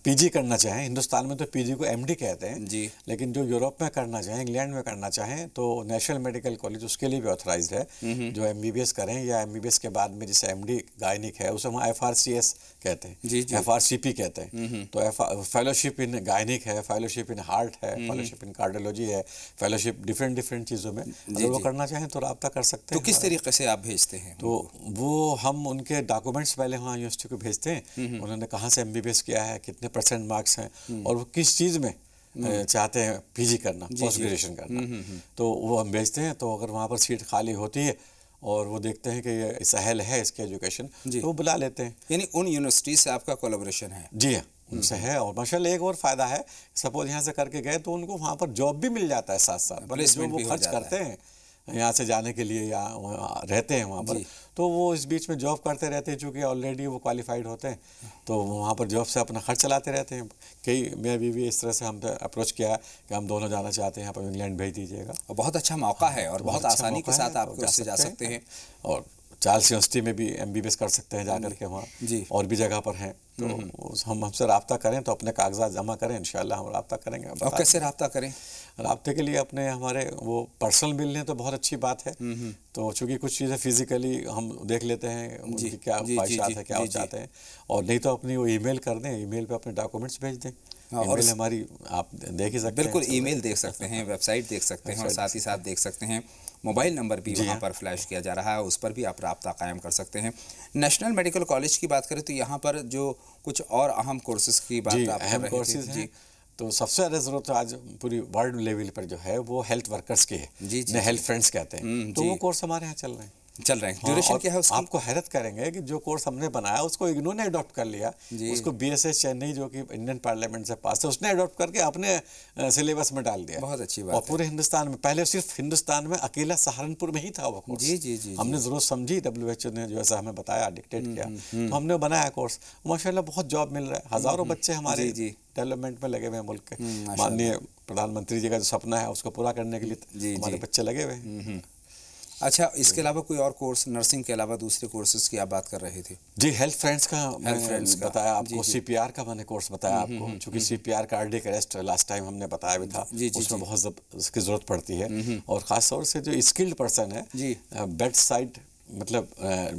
PG करना चाहें, हिंदुस्तान में तो PG को MD कहते हैं जी, लेकिन जो यूरोप में करना चाहें, इंग्लैंड में करना चाहें, तो नेशनल मेडिकल कॉलेज उसके लिए भी ऑथराइज्ड है। जो MBBS करें या MBBS के बाद में जैसे MD गायनिक है उसे हम FRCS कहते हैं, FRCP कहते हैं। तो फेलोशिप इन गायनिक है, फेलोशिप इन हार्ट है, फेलोशिप इन कार्डियोलॉजी है, फेलोशिप डिफरेंट चीज़ों में अगर वो करना चाहें तो रब्ता कर सकते हैं। तो किस तरीके से आप भेजते हैं? तो वो हम उनके डॉक्यूमेंट्स पहले वहाँ यूनिवर्सिटी को भेजते हैं, उन्होंने कहाँ से MBBS किया है, कितने % मार्क्स हैं, और वो किस चीज़ में चाहते हैं PG करना, पोस्ट ग्रेजुएशन करना, तो वो हम भेजते हैं। तो अगर वहाँ पर सीट खाली होती है और वो देखते हैं कि ये सहल है इसके एजुकेशन, तो वो बुला लेते हैं। यानी उन यूनिवर्सिटी से आपका कोलैबोरेशन है? जी हाँ, उनसे है। और माशाल्लाह एक और फ़ायदा है, सपोज यहाँ से करके गए तो उनको वहाँ पर जॉब भी मिल जाता है साथ साथ, जो वो खर्च करते हैं यहाँ से जाने के लिए या रहते हैं वहाँ पर, तो वो इस बीच में जॉब करते रहते हैं, चूँकि ऑलरेडी वो क्वालिफाइड होते हैं, तो वहाँ पर जॉब से अपना खर्च चलाते रहते हैं। कई मैं भी इस तरह से हम अप्रोच किया कि हम दोनों जाना चाहते हैं, यहाँ पर इंग्लैंड भेज दीजिएगा। बहुत अच्छा मौका है और बहुत आसानी के साथ आप उससे जा सकते हैं। और चार्ल्स यूनिवर्सिटी में भी MBBS कर सकते हैं जाकर के वहाँ, और भी जगह पर हैं। तो हम हमसे रब्ता करें तो अपने कागजात जमा करें, इंशाल्लाह हम रब्ता करेंगे। और कैसे रब्ता करें? रब्ते के लिए अपने हमारे वो पर्सनल मिल लें तो बहुत अच्छी बात है। तो चूँकि कुछ चीज़ें फिजिकली हम देख लेते हैं उनकी क्या ख्वाहिशात है, क्या वो चाहते हैं, और नहीं तो अपनी वो ईमेल कर दें, ईमेल पे अपने डॉक्यूमेंट्स भेज दें। और हमारी आप देख ही सकते हैं, बिल्कुल ईमेल देख सकते हैं, वेबसाइट देख सकते हैं, और साथ ही साथ देख सकते हैं मोबाइल नंबर भी वहाँ पर फ्लैश किया जा रहा है, उस पर भी आप रब्ता कायम कर सकते हैं। नेशनल मेडिकल कॉलेज की बात करें तो यहाँ पर जो कुछ और अहम कोर्सेज की बात आप कर रहे थे, तो सबसे ज़्यादा ज़रूरत आज पूरी वर्ल्ड लेवल पर जो है वो हेल्थ वर्कर्स की है, जिन्हें हेल्थ फ्रेंड्स कहते हैं। तो वो कोर्स हमारे यहाँ चल रहे हैं। ड्यूरेशन क्या है उसकी? आपको हैरत करेंगे कि जो कोर्स हमने बनाया उसको इग्नू ने अडॉप्ट कर लिया, उसको BSS चेन्नई जो कि इंडियन पार्लियामेंट से पास है, उसने अडॉप्ट करके अपने सिलेबस में डाल दिया। बहुत अच्छी बात। और पूरे हिंदुस्तान में, पहले सिर्फ हिंदुस्तान में अकेला सहारनपुर में ही था वो कोर्स। हमने जरूरत समझी, WHO ने जो ऐसा हमें बताया, डिक्टेट किया, तो हमने बनाया कोर्स। माशाल्लाह बहुत जॉब मिल रहा है, हज़ारों बच्चे हमारे डेवलपमेंट में लगे हुए हैं मुल्क के। माननीय प्रधानमंत्री जी का जो सपना है उसको पूरा करने के लिए हमारे बच्चे लगे हुए हैं। अच्छा, इसके अलावा कोई और कोर्स, नर्सिंग के अलावा दूसरे कोर्सेज की आप बात कर रहे थे? जी, हेल्थ फ्रेंड्स का बताया आपको, CPR का मैंने कोर्स बताया आपको, क्योंकि CPR cardiac arrest last time हमने बताया भी था, उसमें बहुत उसकी ज़रूरत पड़ती है। और ख़ास तौर से जो स्किल्ड पर्सन है, बेड साइड, मतलब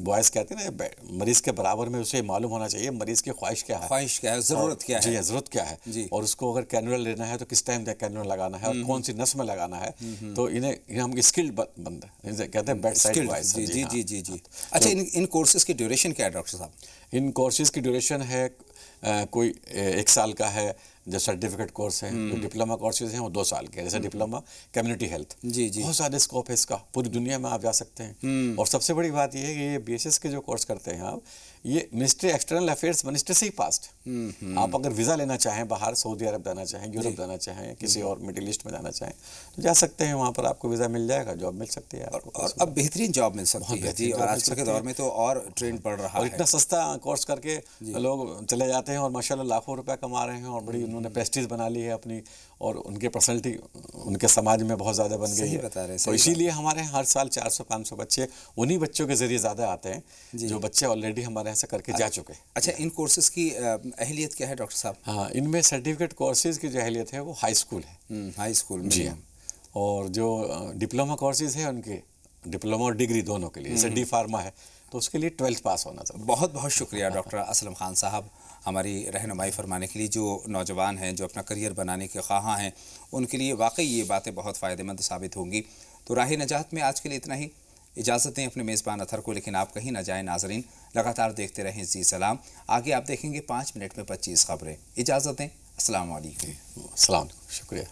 बॉयज़ कहते हैं ना, मरीज़ के बराबर में उसे मालूम होना चाहिए मरीज़ की ख्वाहिश क्या है, ज़रूरत क्या है। जी, ज़रूरत क्या है, और उसको अगर कैनुअल लेना है तो किस टाइम तक कैनुअल लगाना है और कौन सी नस में लगाना है। तो इन्हें हम स्किल्ड बंदे कहते हैं, बेड साइड बॉयज़। जी। अच्छा, इन कोर्सेज़ की ड्यूरेशन क्या है डॉक्टर साहब? इन कोर्सेज़ की ड्यूरेशन है कोई 1 साल का है, जो सर्टिफिकेट कोर्स है। जो डिप्लोमा कोर्सेज हैं वो 2 साल के हैं, जैसे डिप्लोमा कम्युनिटी हेल्थ। बहुत ज़्यादा स्कोप है इसका, पूरी दुनिया में आप जा सकते हैं। और सबसे बड़ी बात ये है कि ये BSS के जो कोर्स करते हैं आप, ये मिनिस्ट्री एक्सटर्नल अफेयर्स मिनिस्ट्री से ही पास्ट। आप अगर वीज़ा लेना चाहें, बाहर सऊदी अरब जाना चाहें, यूरोप जाना चाहें, किसी और मिडिल ईस्ट में जाना चाहें, तो जा सकते हैं, वहाँ पर आपको वीज़ा मिल जाएगा, जॉब मिल सकती है। और अब बेहतरीन जॉब मिल सकती है जी, और आजकल के दौर में तो और ट्रेंड बढ़ रहा है। और इतना सस्ता कोर्स करके लोग चले जाते हैं और माशाल्लाह लाखों रुपए कमा रहे हैं, और बड़ी उन्होंने प्रेस्टीज बना ली है अपनी, और उनके पर्सनैलिटी उनके समाज में बहुत ज़्यादा बन गई है। तो इसीलिए हमारे हर साल 400-500 बच्चे, उन्हीं बच्चों के ज़रिए ज़्यादा आते हैं जो बच्चे ऑलरेडी हमारे यहाँ से करके जा चुके हैं। अच्छा, इन कोर्सेज़ की अहलियत क्या है डॉक्टर साहब? हाँ, इनमें सर्टिफिकेट कोर्सेज़ की जो अहलियत है वो हाई स्कूल है। हाई स्कूल में जी, और जो डिप्लोमा कोर्सेज़ है उनके डिप्लोमा और डिग्री दोनों के लिए, जैसे D फार्मा है तो उसके लिए 12th पास होना चाहिए। बहुत बहुत शुक्रिया डॉक्टर असलम खान साहब, हमारी रहनुमाई फरमाने के लिए। जो नौजवान हैं, जो अपना करियर बनाने के ख्वाहां हैं, उनके लिए वाकई ये बातें बहुत फ़ायदेमंद साबित होंगी। तो राह नजात में आज के लिए इतना ही। इजाज़त दें अपने मेज़बान अथर को, लेकिन आप कहीं ना जाएं नाज़रीन, लगातार देखते रहें जी सलाम। आगे आप देखेंगे 5 मिनट में 25 खबरें। इजाज़त दें, अस्सलाम वालेकुम। अस्सलाम, शुक्रिया।